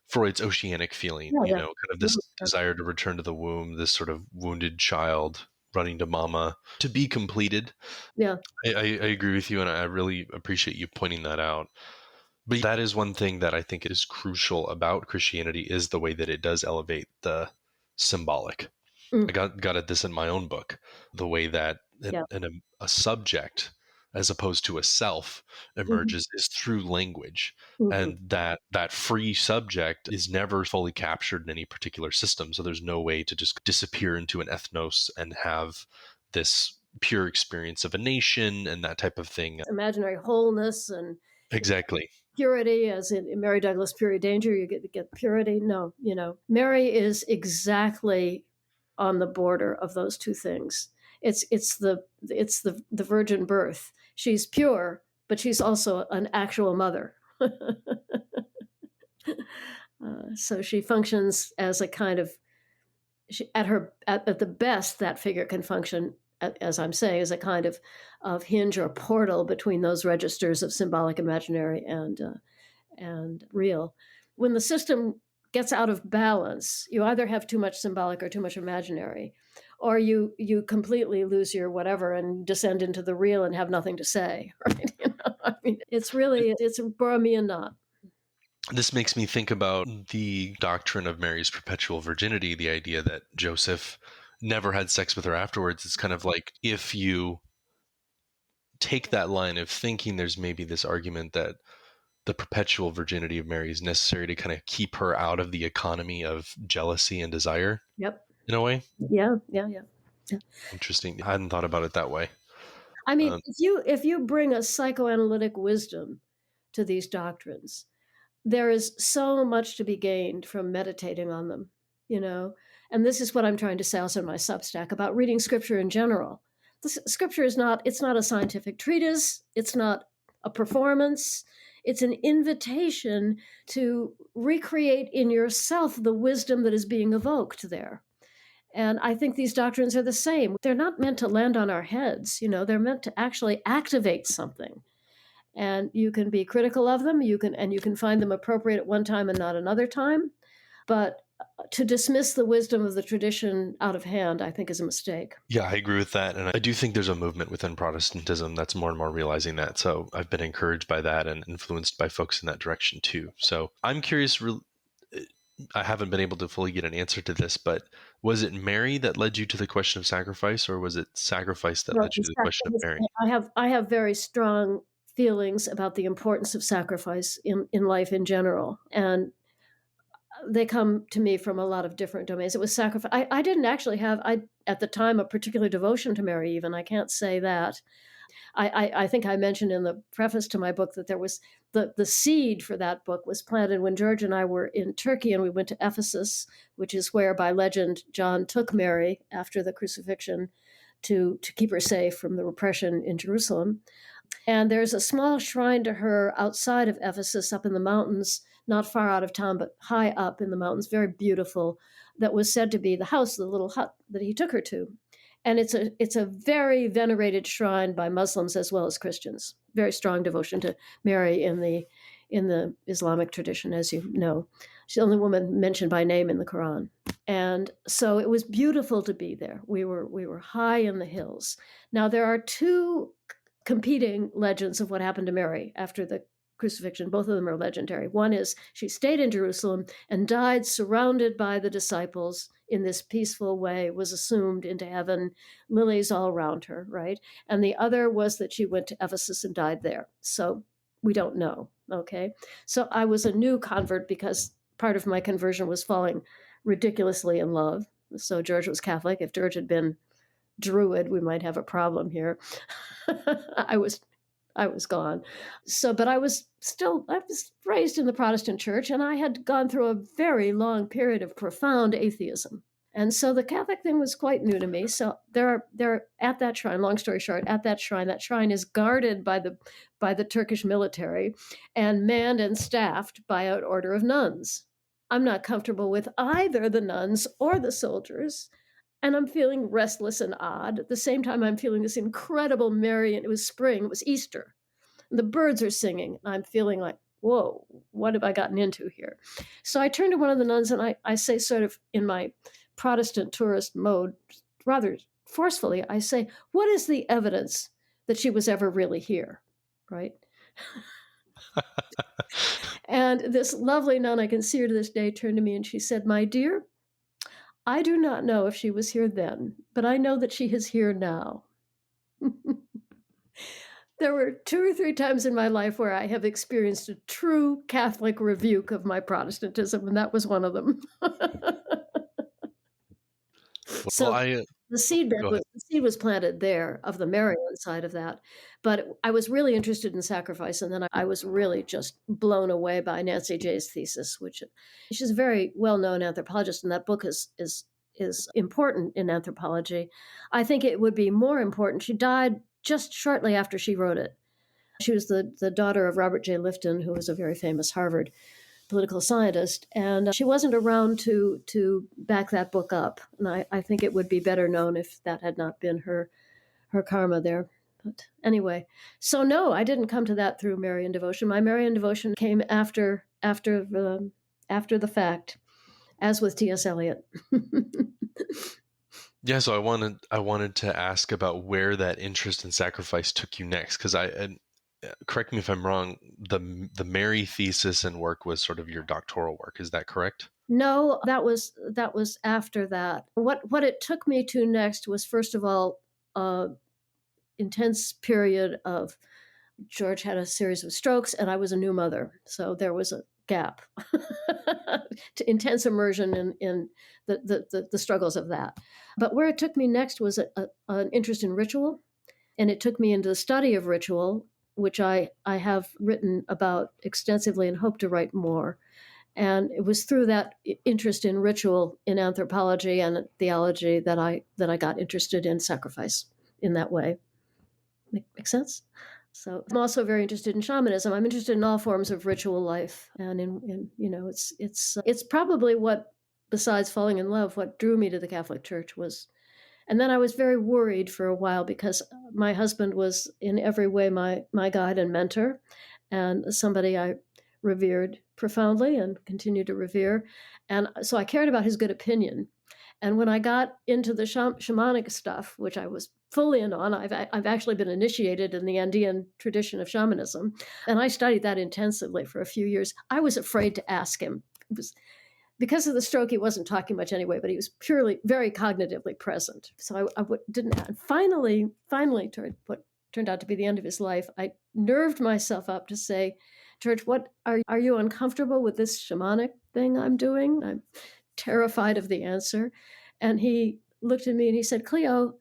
Freud's oceanic feeling, yeah, kind of this desire to return to the womb, this sort of wounded child running to mama to be completed. Yeah. I agree with you, and I really appreciate you pointing that out. But that is one thing that I think is crucial about Christianity is the way that it does elevate the symbolic. I got at this in my own book, the way that a subject, as opposed to a self, emerges is through language, and that free subject is never fully captured in any particular system. So there's no way to just disappear into an ethnos and have this pure experience of a nation and that type of thing. Imaginary wholeness and exactly purity, as in Mary Douglas' Pure Danger, you get purity. No, Mary is exactly on the border of those two things. It's the virgin birth. She's pure, but she's also an actual mother. So she functions as a kind of, at the best, that figure can function, as I'm saying, as a kind of hinge or portal between those registers of symbolic, imaginary, and real. When the system gets out of balance, you either have too much symbolic or too much imaginary, or you completely lose your whatever and descend into the real and have nothing to say. Right? I mean, it's a Borromean knot. This makes me think about the doctrine of Mary's perpetual virginity, the idea that Joseph never had sex with her afterwards. It's kind of like, if you take that line of thinking, there's maybe this argument that the perpetual virginity of Mary is necessary to kind of keep her out of the economy of jealousy and desire. Yep. In a way. Yeah. Interesting. I hadn't thought about it that way. I mean, if you bring a psychoanalytic wisdom to these doctrines, there is so much to be gained from meditating on them, And this is what I'm trying to say also in my Substack about reading scripture in general. Scripture it's not a scientific treatise. It's not a performance. It's an invitation to recreate in yourself the wisdom that is being evoked there. And I think these doctrines are the same. They're not meant to land on our heads. They're meant to actually activate something. And you can be critical of them. You can find them appropriate at one time and not another time. But to dismiss the wisdom of the tradition out of hand, I think, is a mistake. Yeah, I agree with that. And I do think there's a movement within Protestantism that's more and more realizing that. So I've been encouraged by that and influenced by folks in that direction too. So I'm curious, I haven't been able to fully get an answer to this, but was it Mary that led you to the question of sacrifice, or was it sacrifice that led you to the question of Mary? I have very strong feelings about the importance of sacrifice in life in general. And they come to me from a lot of different domains. It was sacrifice. I didn't actually have, at the time, a particular devotion to Mary even. I can't say that. I think I mentioned in the preface to my book that there was the seed for that book was planted when George and I were in Turkey, and we went to Ephesus, which is where, by legend, John took Mary after the crucifixion to keep her safe from the repression in Jerusalem. And there's a small shrine to her outside of Ephesus, up in the mountains, not far out of town, but high up in the mountains, very beautiful, that was said to be the house, the little hut that he took her to. And it's a very venerated shrine by Muslims as well as Christians. Very strong devotion to Mary in the Islamic tradition, as you know. She's the only woman mentioned by name in the Quran. And so it was beautiful to be there. We were high in the hills. Now, there are two competing legends of what happened to Mary after the crucifixion. Both of them are legendary. One is she stayed in Jerusalem and died surrounded by the disciples in this peaceful way, was assumed into heaven, lilies all around her, right? And the other was that she went to Ephesus and died there. So we don't know, okay? So I was a new convert because part of my conversion was falling ridiculously in love. So George was Catholic. If George had been Druid, we might have a problem here. I was gone. So, but I was raised in the Protestant church, and I had gone through a very long period of profound atheism. And so the Catholic thing was quite new to me. So there at that shrine, long story short, at that shrine is guarded by the Turkish military and manned and staffed by an order of nuns. I'm not comfortable with either the nuns or the soldiers. And I'm feeling restless and odd. At the same time, I'm feeling this incredible Marian. It was spring, it was Easter. The birds are singing. I'm feeling like, whoa, what have I gotten into here? So I turn to one of the nuns and I say, sort of in my Protestant tourist mode, rather forcefully, I say, what is the evidence that she was ever really here? Right? And this lovely nun, I can see her to this day, turned to me and she said, my dear, I do not know if she was here then, but I know that she is here now. There were 2 or 3 times in my life where I have experienced a true Catholic rebuke of my Protestantism, and that was one of them. So Well, the seed was planted there of the Marian side of that. But I was really interested in sacrifice, and then I was really just blown away by Nancy Jay's thesis, which she's a very well-known anthropologist, and that book is important in anthropology. I think it would be more important. She died just shortly after she wrote it. She was the daughter of Robert J. Lifton, who was a very famous Harvard political scientist, and she wasn't around to back that book up. And I think it would be better known if that had not been her karma there. But anyway, so no, I didn't come to that through Marian devotion. My Marian devotion came after the fact, as with T.S. Eliot. Yeah, so I wanted to ask about where that interest in sacrifice took you next, because correct me if I'm wrong, the Mary thesis and work was sort of your doctoral work. Is that correct? No, that was after that. What it took me to next was, first of all, intense period of George had a series of strokes, and I was a new mother, so there was a gap to intense immersion in the struggles of that. But where it took me next was an interest in ritual, and it took me into the study of ritual, which I have written about extensively and hope to write more. And it was through that interest in ritual in anthropology and theology that I got interested in sacrifice in that way. Make sense? So I'm also very interested in shamanism. I'm interested in all forms of ritual life, and in it's probably what, besides falling in love, what drew me to the Catholic Church was. And then I was very worried for a while because my husband was in every way my guide and mentor, and somebody I revered profoundly and continue to revere. And so I cared about his good opinion. And when I got into the shamanic stuff, which I was fully in on, I've actually been initiated in the Andean tradition of shamanism, and I studied that intensively for a few years. I was afraid to ask him. It was because of the stroke, he wasn't talking much anyway, but he was purely very cognitively present. So I didn't. And finally, what turned out to be the end of his life, I nerved myself up to say, George, what are you uncomfortable with this shamanic thing I'm doing? I'm terrified of the answer. And he looked at me and he said, Cleo,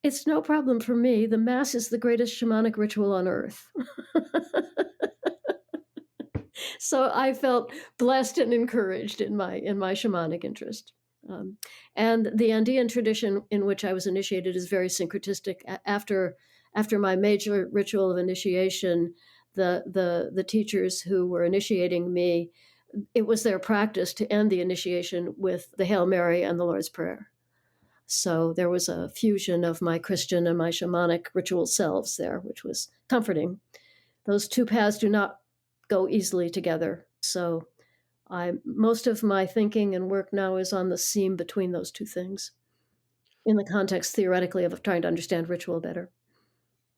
it's no problem for me. The Mass is the greatest shamanic ritual on earth. So I felt blessed and encouraged in my shamanic interest. And the Andean tradition in which I was initiated is very syncretistic. After my major ritual of initiation, the teachers who were initiating me, it was their practice to end the initiation with the Hail Mary and the Lord's Prayer. So there was a fusion of my Christian and my shamanic ritual selves there, which was comforting. Those two paths do not go easily together. So most of my thinking and work now is on the seam between those two things in the context theoretically of trying to understand ritual better.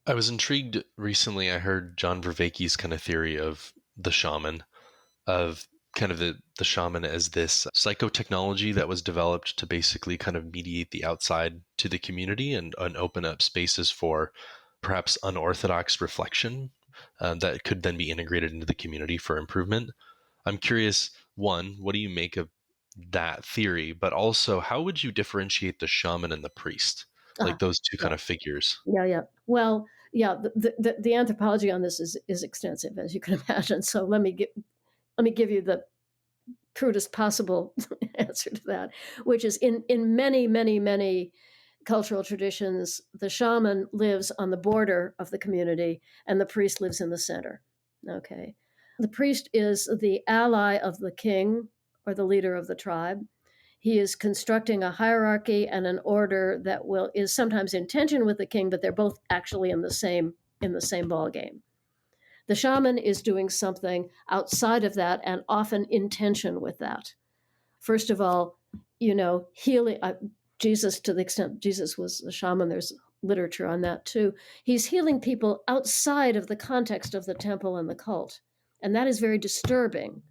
I was intrigued recently. I heard John Vervaeke's kind of theory of the shaman, of kind of the shaman as this psychotechnology that was developed to basically kind of mediate the outside to the community and open up spaces for perhaps unorthodox reflection that could then be integrated into the community for improvement. I'm curious, one, what do you make of that theory? But also, how would you differentiate the shaman and the priest? Like Ah, those two yeah, kind of figures. yeah, yeah. Well, yeah, the anthropology on this is extensive, as you can imagine. So let me give you the crudest possible answer to that, which is in many cultural traditions, the shaman lives on the border of the community and the priest lives in the center. Okay. The priest is the ally of the king or the leader of the tribe. He is constructing a hierarchy and an order that will is sometimes in tension with the king, but they're both actually in the same ball game. The shaman is doing something outside of that and often in tension with that. First of all, healing. Jesus, to the extent Jesus was a shaman, there's literature on that too. He's healing people outside of the context of the temple and the cult, and that is very disturbing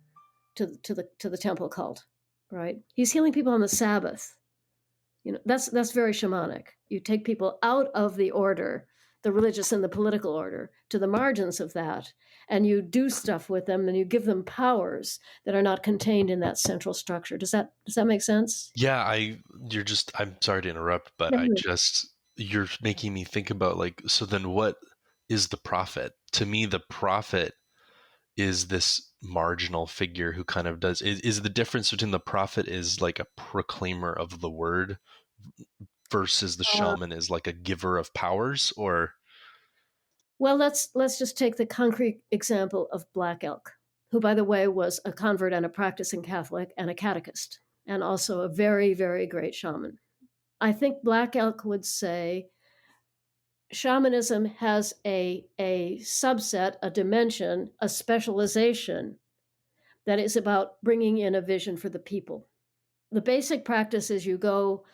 to the temple cult, right? He's healing people on the Sabbath. That's very shamanic. You take people out of the order, the religious and the political order, to the margins of that, and you do stuff with them and you give them powers that are not contained in that central structure. Does that make sense? Yeah, I'm sorry to interrupt, but Yeah. you're making me think about, like, so then what is the prophet? To me, the prophet is this marginal figure who kind of is the difference between the prophet is like a proclaimer of the word versus the Uh, shaman is like a giver of powers, or well, let's just take the concrete example of Black Elk, who, by the way, was a convert and a practicing Catholic and a catechist, and also a very, very great shaman. I think Black Elk would say shamanism has a subset, a dimension, a specialization that is about bringing in a vision for the people. The basic practice is you go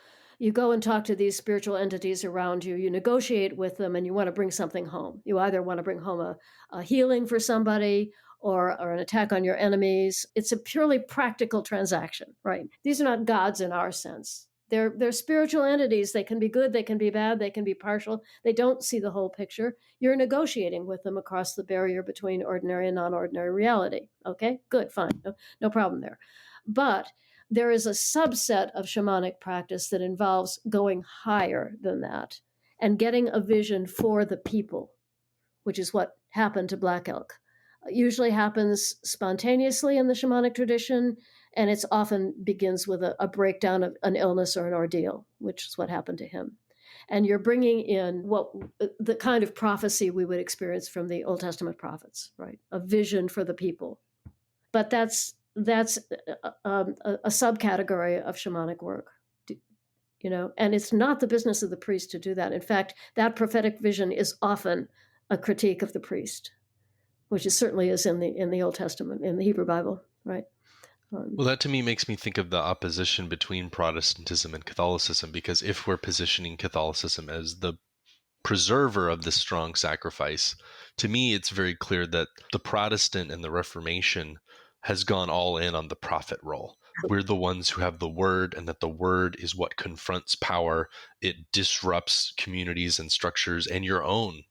and talk to these spiritual entities around you, you negotiate with them, and you want to bring something home. You either want to bring home a healing for somebody or an attack on your enemies. It's a purely practical transaction, right? These are not gods in our sense. They're spiritual entities. They can be good, they can be bad, they can be partial. They don't see the whole picture. You're negotiating with them across the barrier between ordinary and non-ordinary reality. Okay, good, fine, no problem there. But there is a subset of shamanic practice that involves going higher than that and getting a vision for the people, which is what happened to Black Elk. Usually happens spontaneously in the shamanic tradition, and it's often begins with a breakdown of an illness or an ordeal, which is what happened to him. And you're bringing in what the kind of prophecy we would experience from the Old Testament prophets, right? A vision for the people. But that's a subcategory of shamanic work, and it's not the business of the priest to do that. In fact, that prophetic vision is often a critique of the priest, which is certainly is in the Old Testament, in the Hebrew Bible, right? well, that to me makes me think of the opposition between Protestantism and Catholicism, because if we're positioning Catholicism as the preserver of this strong sacrifice, to me, it's very clear that the Protestant and the Reformation has gone all in on the prophet role. We're the ones who have the word, and that the word is what confronts power. It disrupts communities and structures, and your own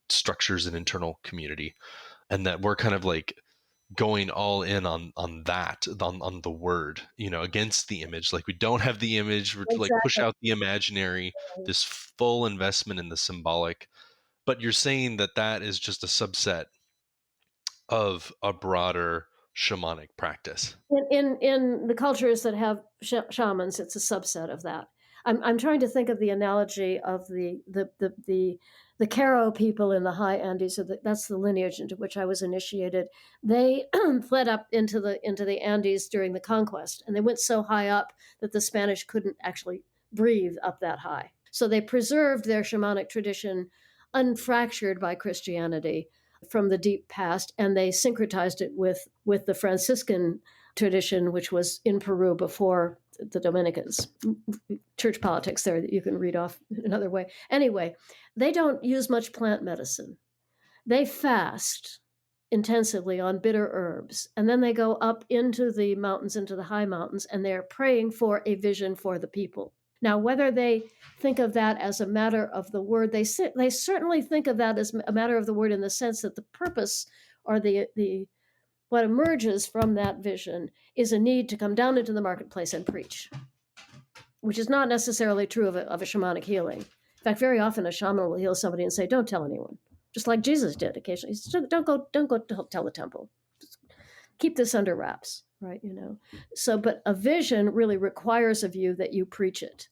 structures and internal community, and that we're kind of like going all in on that, on the word, against the image. Like, we don't have the image, we're to like push Exactly. out the imaginary, this full investment in the symbolic. But you're saying that that is just a subset of a broader shamanic practice. In the cultures that have shamans, it's a subset of that. I'm trying to think of the analogy of the Karo people in the high Andes. That's the lineage into which I was initiated. They fled up into the Andes during the conquest, and they went so high up that the Spanish couldn't actually breathe up that high. So they preserved their shamanic tradition unfractured by Christianity from the deep past, and they syncretized it with the Franciscan tradition, which was in Peru before the Dominicans. Church politics there that you can read off another way. Anyway, they don't use much plant medicine. They fast. intensively on bitter herbs. And then they go up into the mountains, into the high mountains, and they're praying for a vision for the people. Now, whether they think of that as a matter of the word, they certainly think of that as a matter of the word in the sense that the purpose or the what emerges from that vision is a need to come down into the marketplace and preach, which is not necessarily true of a shamanic healing. In fact, very often a shaman will heal somebody and say, "Don't tell anyone," just like Jesus did occasionally. He said, don't go tell the temple. Just keep this under wraps, right? So, but a vision really requires of you that you preach it.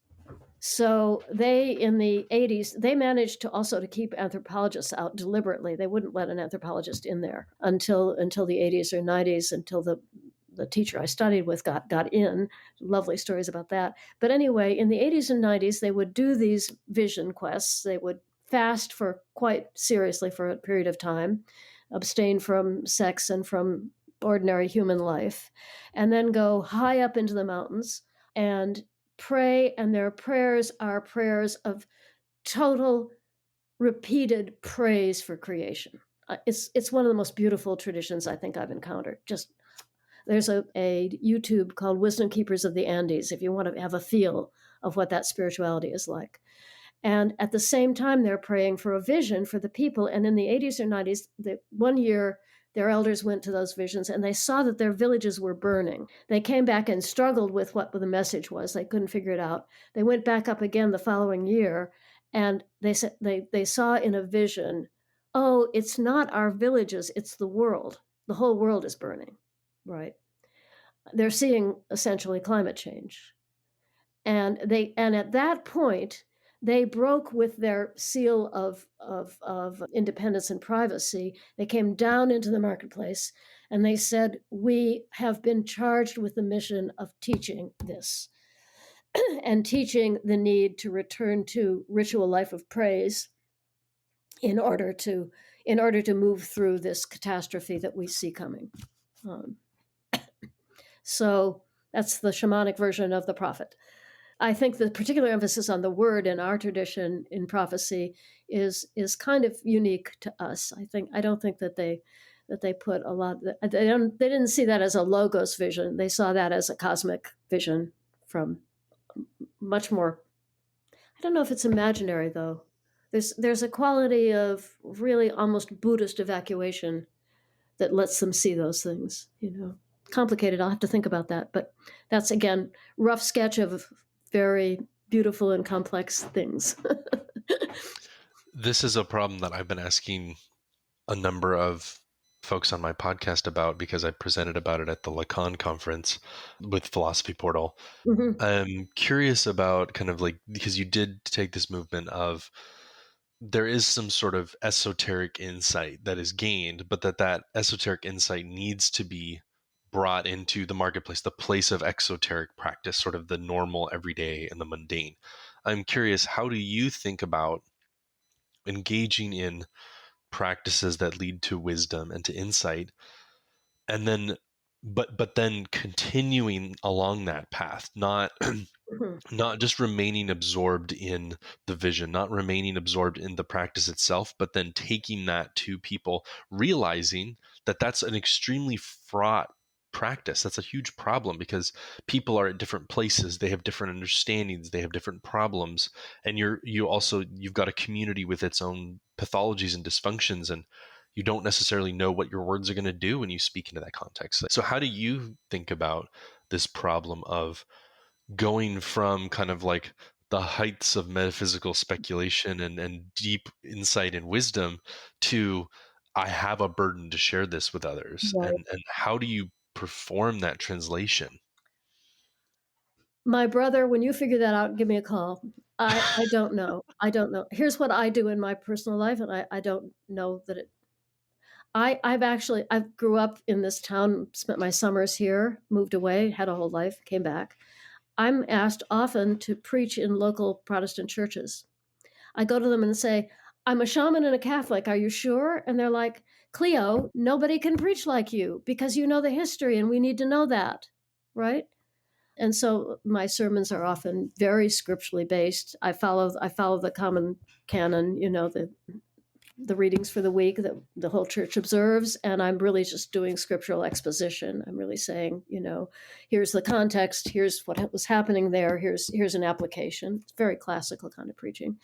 So they, in the 80s, they managed to keep anthropologists out deliberately. They wouldn't let an anthropologist in there until the 80s or 90s, until the teacher I studied with got in. Lovely stories about that. But anyway, in the 80s and 90s, they would do these vision quests. They would fast for quite seriously for a period of time, abstain from sex and from ordinary human life, and then go high up into the mountains and pray. And their prayers are prayers of total repeated praise for creation. It's one of the most beautiful traditions I think I've encountered. There's a YouTube called Wisdom Keepers of the Andes, if you want to have a feel of what that spirituality is like. And at the same time, they're praying for a vision for the people. And in the 80s or 90s, one year, their elders went to those visions and they saw that their villages were burning. They came back and struggled with what the message was. They couldn't figure it out. They went back up again the following year, and they said they saw in a vision, "Oh, it's not our villages, it's the world. The whole world is burning." Right? They're seeing essentially climate change. And at that point, they broke with their seal of independence and privacy. They came down into the marketplace and they said, "We have been charged with the mission of teaching this and teaching the need to return to ritual life of praise in order to move through this catastrophe that we see coming." So that's the shamanic version of the prophet. I think the particular emphasis on the word in our tradition in prophecy is kind of unique to us. I don't think that they put a lot. They didn't see that as a logos vision. They saw that as a cosmic vision from much more. I don't know if it's imaginary though. There's a quality of really almost Buddhist evacuation that lets them see those things. Complicated. I'll have to think about that. But that's, again, rough sketch of very beautiful and complex things. This is a problem that I've been asking a number of folks on my podcast about because I presented about it at the Lacan conference with Philosophy Portal. Mm-hmm. I'm curious about kind of like, because you did take this movement of there is some sort of esoteric insight that is gained, but that esoteric insight needs to be brought into the marketplace, the place of exoteric practice, sort of the normal, everyday, and the mundane. I'm curious, how do you think about engaging in practices that lead to wisdom and to insight, and then but then continuing along that path, not Mm-hmm. not just remaining absorbed in the vision, not remaining absorbed in the practice itself, but then taking that to people, realizing that that's an extremely fraught practice. That's a huge problem because people are at different places. They have different understandings. They have different problems. And you've got a community with its own pathologies and dysfunctions, and you don't necessarily know what your words are going to do when you speak into that context. So how do you think about this problem of going from kind of like the heights of metaphysical speculation and deep insight and wisdom to I have a burden to share this with others? Right. And how do you perform that translation? My brother, when you figure that out, give me a call. I don't know. I don't know. Here's what I do in my personal life, and I don't know that it. I grew up in this town, spent my summers here, moved away, had a whole life, came back. I'm asked often to preach in local Protestant churches. I go to them and say, "I'm a shaman and a Catholic. Are you sure?" And they're like, "Cleo, nobody can preach like you because you know the history and we need to know that." Right? And so my sermons are often very scripturally based. I follow the common canon, the the readings for the week that the whole church observes, and I'm really just doing scriptural exposition. I'm really saying, here's the context, here's what was happening there, here's an application. It's very classical kind of preaching.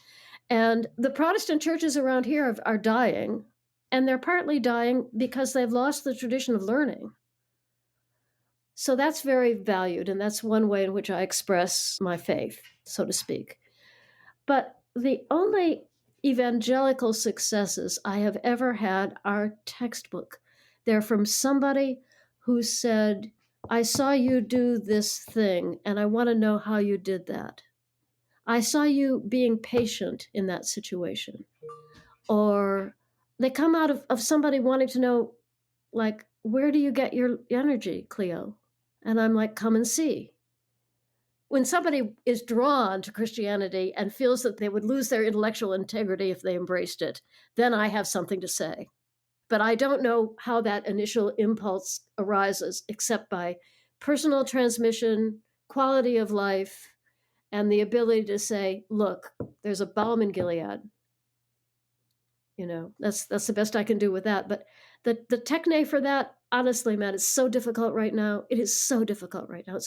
And the Protestant churches around here are dying, and they're partly dying because they've lost the tradition of learning. So that's very valued, and that's one way in which I express my faith, so to speak. But the only evangelical successes I have ever had are textbook. They're from somebody who said, I saw you do this thing, and I want to know how you did that. I saw you being patient in that situation. Or they come out of somebody wanting to know, like, where do you get your energy, Cleo? And I'm like, come and see. When somebody is drawn to Christianity and feels that they would lose their intellectual integrity if they embraced it, then I have something to say. But I don't know how that initial impulse arises except by personal transmission, quality of life, and the ability to say, look, there's a balm in Gilead. That's the best I can do with that. But the techne for that, honestly, man, it's so difficult right now. It is so difficult right now.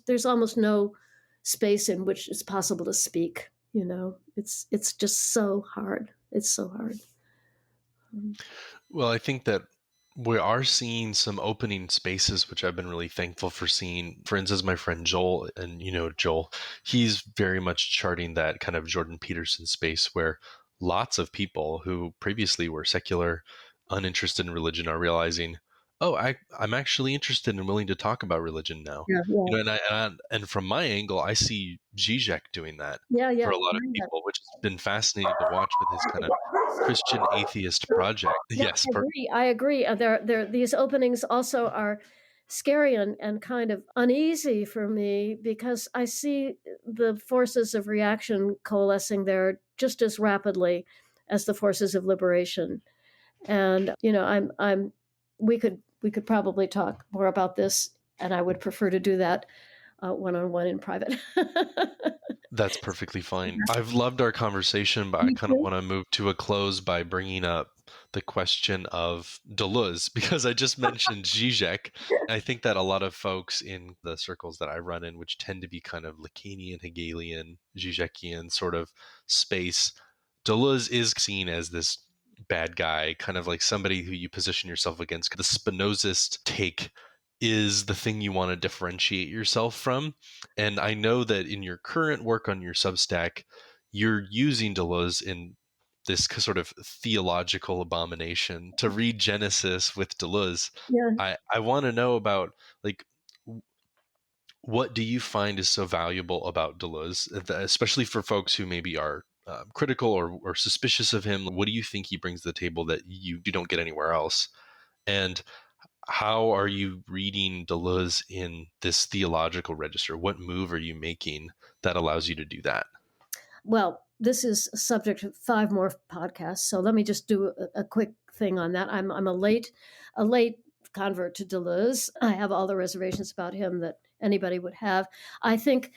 There's almost no space in which it's possible to speak. It's just so hard. It's so hard. Well, I think that we are seeing some opening spaces, which I've been really thankful for seeing. For instance, my friend Joel, and Joel, he's very much charting that kind of Jordan Peterson space where lots of people who previously were secular, uninterested in religion are realizing, oh, I'm actually interested and willing to talk about religion now. Yeah. And from my angle, I see Zizek doing that Yeah. for a lot of people, which has been fascinating to watch with his kind of Christian atheist project. Yeah, Yes, I agree. These openings also are scary and kind of uneasy for me because I see the forces of reaction coalescing there just as rapidly as the forces of liberation. And we could probably talk more about this, and I would prefer to do that one-on-one in private. That's perfectly fine. I've loved our conversation, but I Me kind of too. want to move to a close by bringing up the question of Deleuze, because I just mentioned Zizek. I think that a lot of folks in the circles that I run in, which tend to be kind of Lacanian, Hegelian, Zizekian sort of space, Deleuze is seen as this bad guy, kind of like somebody who you position yourself against. The Spinozist take is the thing you want to differentiate yourself from. And I know that in your current work on your Substack, you're using Deleuze in this sort of theological abomination. To read Genesis with Deleuze, Yeah. I want to know about, like, what do you find is so valuable about Deleuze, especially for folks who maybe are critical or suspicious of him? What do you think he brings to the table that you don't get anywhere else? And how are you reading Deleuze in this theological register? What move are you making that allows you to do that? Well, this is a subject of 5 more podcasts, so let me just do a quick thing on that. I'm a late convert to Deleuze. I have all the reservations about him that anybody would have. I think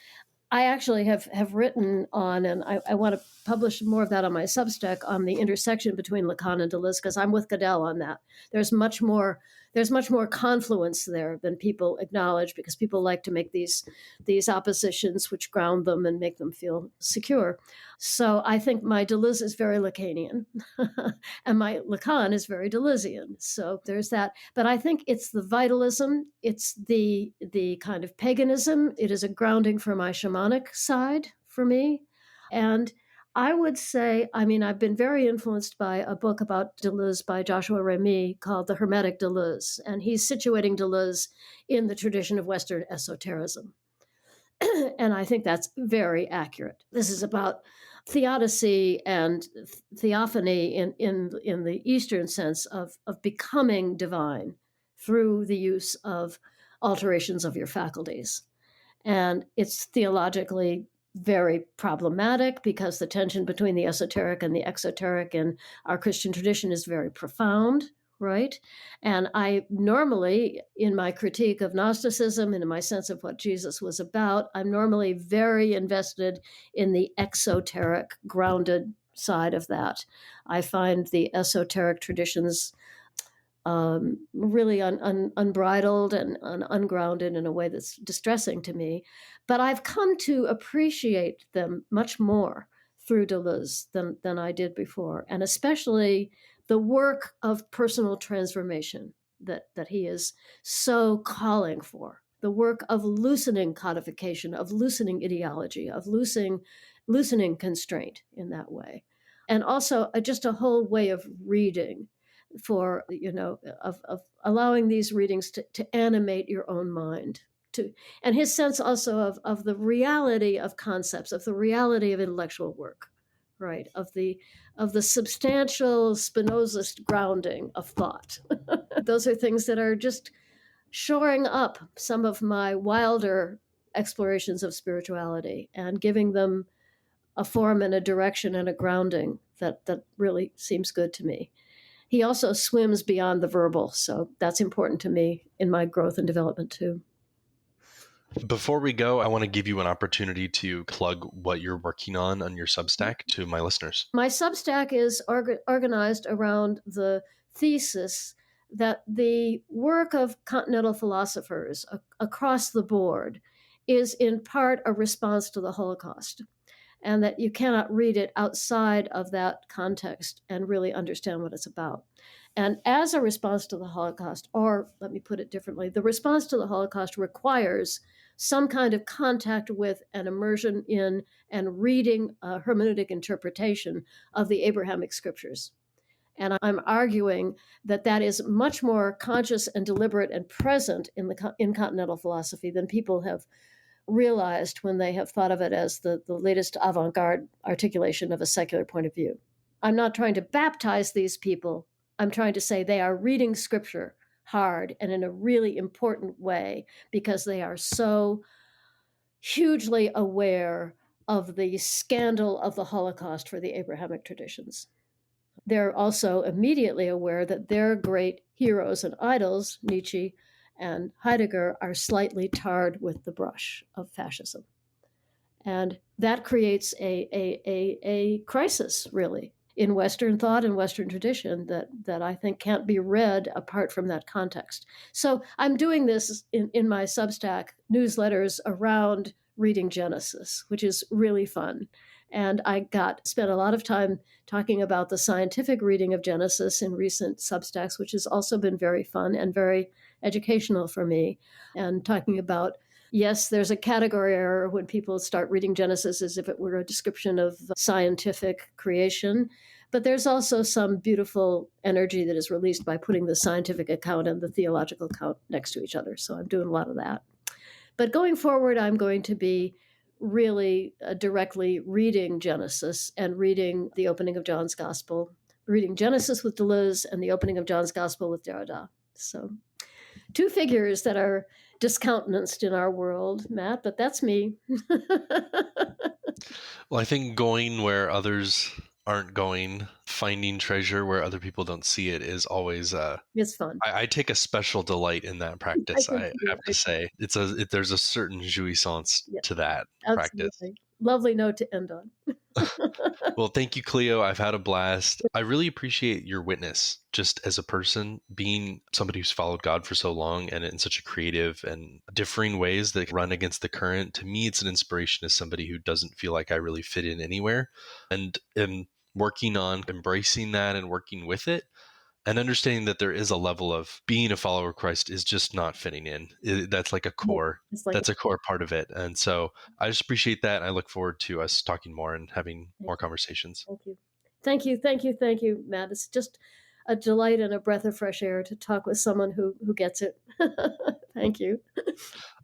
I actually have written on, and I want to publish more of that on my Substack, on the intersection between Lacan and Deleuze, because I'm with Goodell on that. There's much more confluence there than people acknowledge, because people like to make these oppositions which ground them and make them feel secure. So I think my Deleuze is very Lacanian, and my Lacan is very Deleuzian. So there's that. But I think it's the vitalism, it's the kind of paganism. It is a grounding for my shamanic side for me. And I would say, I've been very influenced by a book about Deleuze by Joshua Remy called The Hermetic Deleuze, and he's situating Deleuze in the tradition of Western esotericism. And I think that's very accurate. This is about theodicy and theophany in the Eastern sense of becoming divine through the use of alterations of your faculties. And it's theologically very problematic because the tension between the esoteric and the exoteric in our Christian tradition is very profound, right? And I normally, in my critique of Gnosticism and in my sense of what Jesus was about, I'm normally very invested in the exoteric, grounded side of that. I find the esoteric traditions really unbridled and ungrounded in a way that's distressing to me. But I've come to appreciate them much more through Deleuze than I did before, and especially the work of personal transformation that he is so calling for. The work of loosening codification, of loosening ideology, of loosening constraint in that way. And also just a whole way of reading for of allowing these readings to animate your own mind to and his sense also of the reality of concepts, of the reality of intellectual work, right, of the substantial Spinozist grounding of thought. Those are things that are just shoring up some of my wilder explorations of spirituality and giving them a form and a direction and a grounding that really seems good to me. He also swims beyond the verbal, so that's important to me in my growth and development too. Before we go, I want to give you an opportunity to plug what you're working on your Substack to my listeners. My Substack is organized around the thesis that the work of continental philosophers across the board is in part a response to the Holocaust, and that you cannot read it outside of that context and really understand what it's about. And as a response to the Holocaust, or let me put it differently, the response to the Holocaust requires some kind of contact with and immersion in and reading a hermeneutic interpretation of the Abrahamic scriptures. And I'm arguing that that is much more conscious and deliberate and present in continental philosophy than people have realized when they have thought of it as the latest avant-garde articulation of a secular point of view. I'm not trying to baptize these people. I'm trying to say they are reading scripture hard and in a really important way because they are so hugely aware of the scandal of the Holocaust for the Abrahamic traditions. They're also immediately aware that their great heroes and idols, Nietzsche and Heidegger, are slightly tarred with the brush of fascism. And that creates a crisis, really, in Western thought and Western tradition that I think can't be read apart from that context. So I'm doing this in my Substack newsletters around reading Genesis, which is really fun. And I spent a lot of time talking about the scientific reading of Genesis in recent Substacks, which has also been very fun and very educational for me, and talking about, yes, there's a category error when people start reading Genesis as if it were a description of scientific creation. But there's also some beautiful energy that is released by putting the scientific account and the theological account next to each other. So I'm doing a lot of that. But going forward, I'm going to be really directly reading Genesis and reading the opening of John's Gospel, reading Genesis with Deleuze and the opening of John's Gospel with Derrida. So two figures that are discountenanced in our world, Matt, but that's me. Well, I think going where others aren't going, finding treasure where other people don't see it is always it's fun. I take a special delight in that practice. I have to say, there's a certain jouissance to that practice. Absolutely. Lovely note to end on. Well, thank you, Cleo. I've had a blast. I really appreciate your witness just as a person, being somebody who's followed God for so long and in such a creative and differing ways that run against the current. To me, it's an inspiration as somebody who doesn't feel like I really fit in anywhere, and am working on embracing that and working with it. And understanding that there is a level of being a follower of Christ is just not fitting in. That's like a core. That's a core part of it. And so I just appreciate that. I look forward to us talking more and having more conversations. Thank you. Thank you. Thank you. Thank you, Matt. It's just a delight and a breath of fresh air to talk with someone who gets it. Thank you.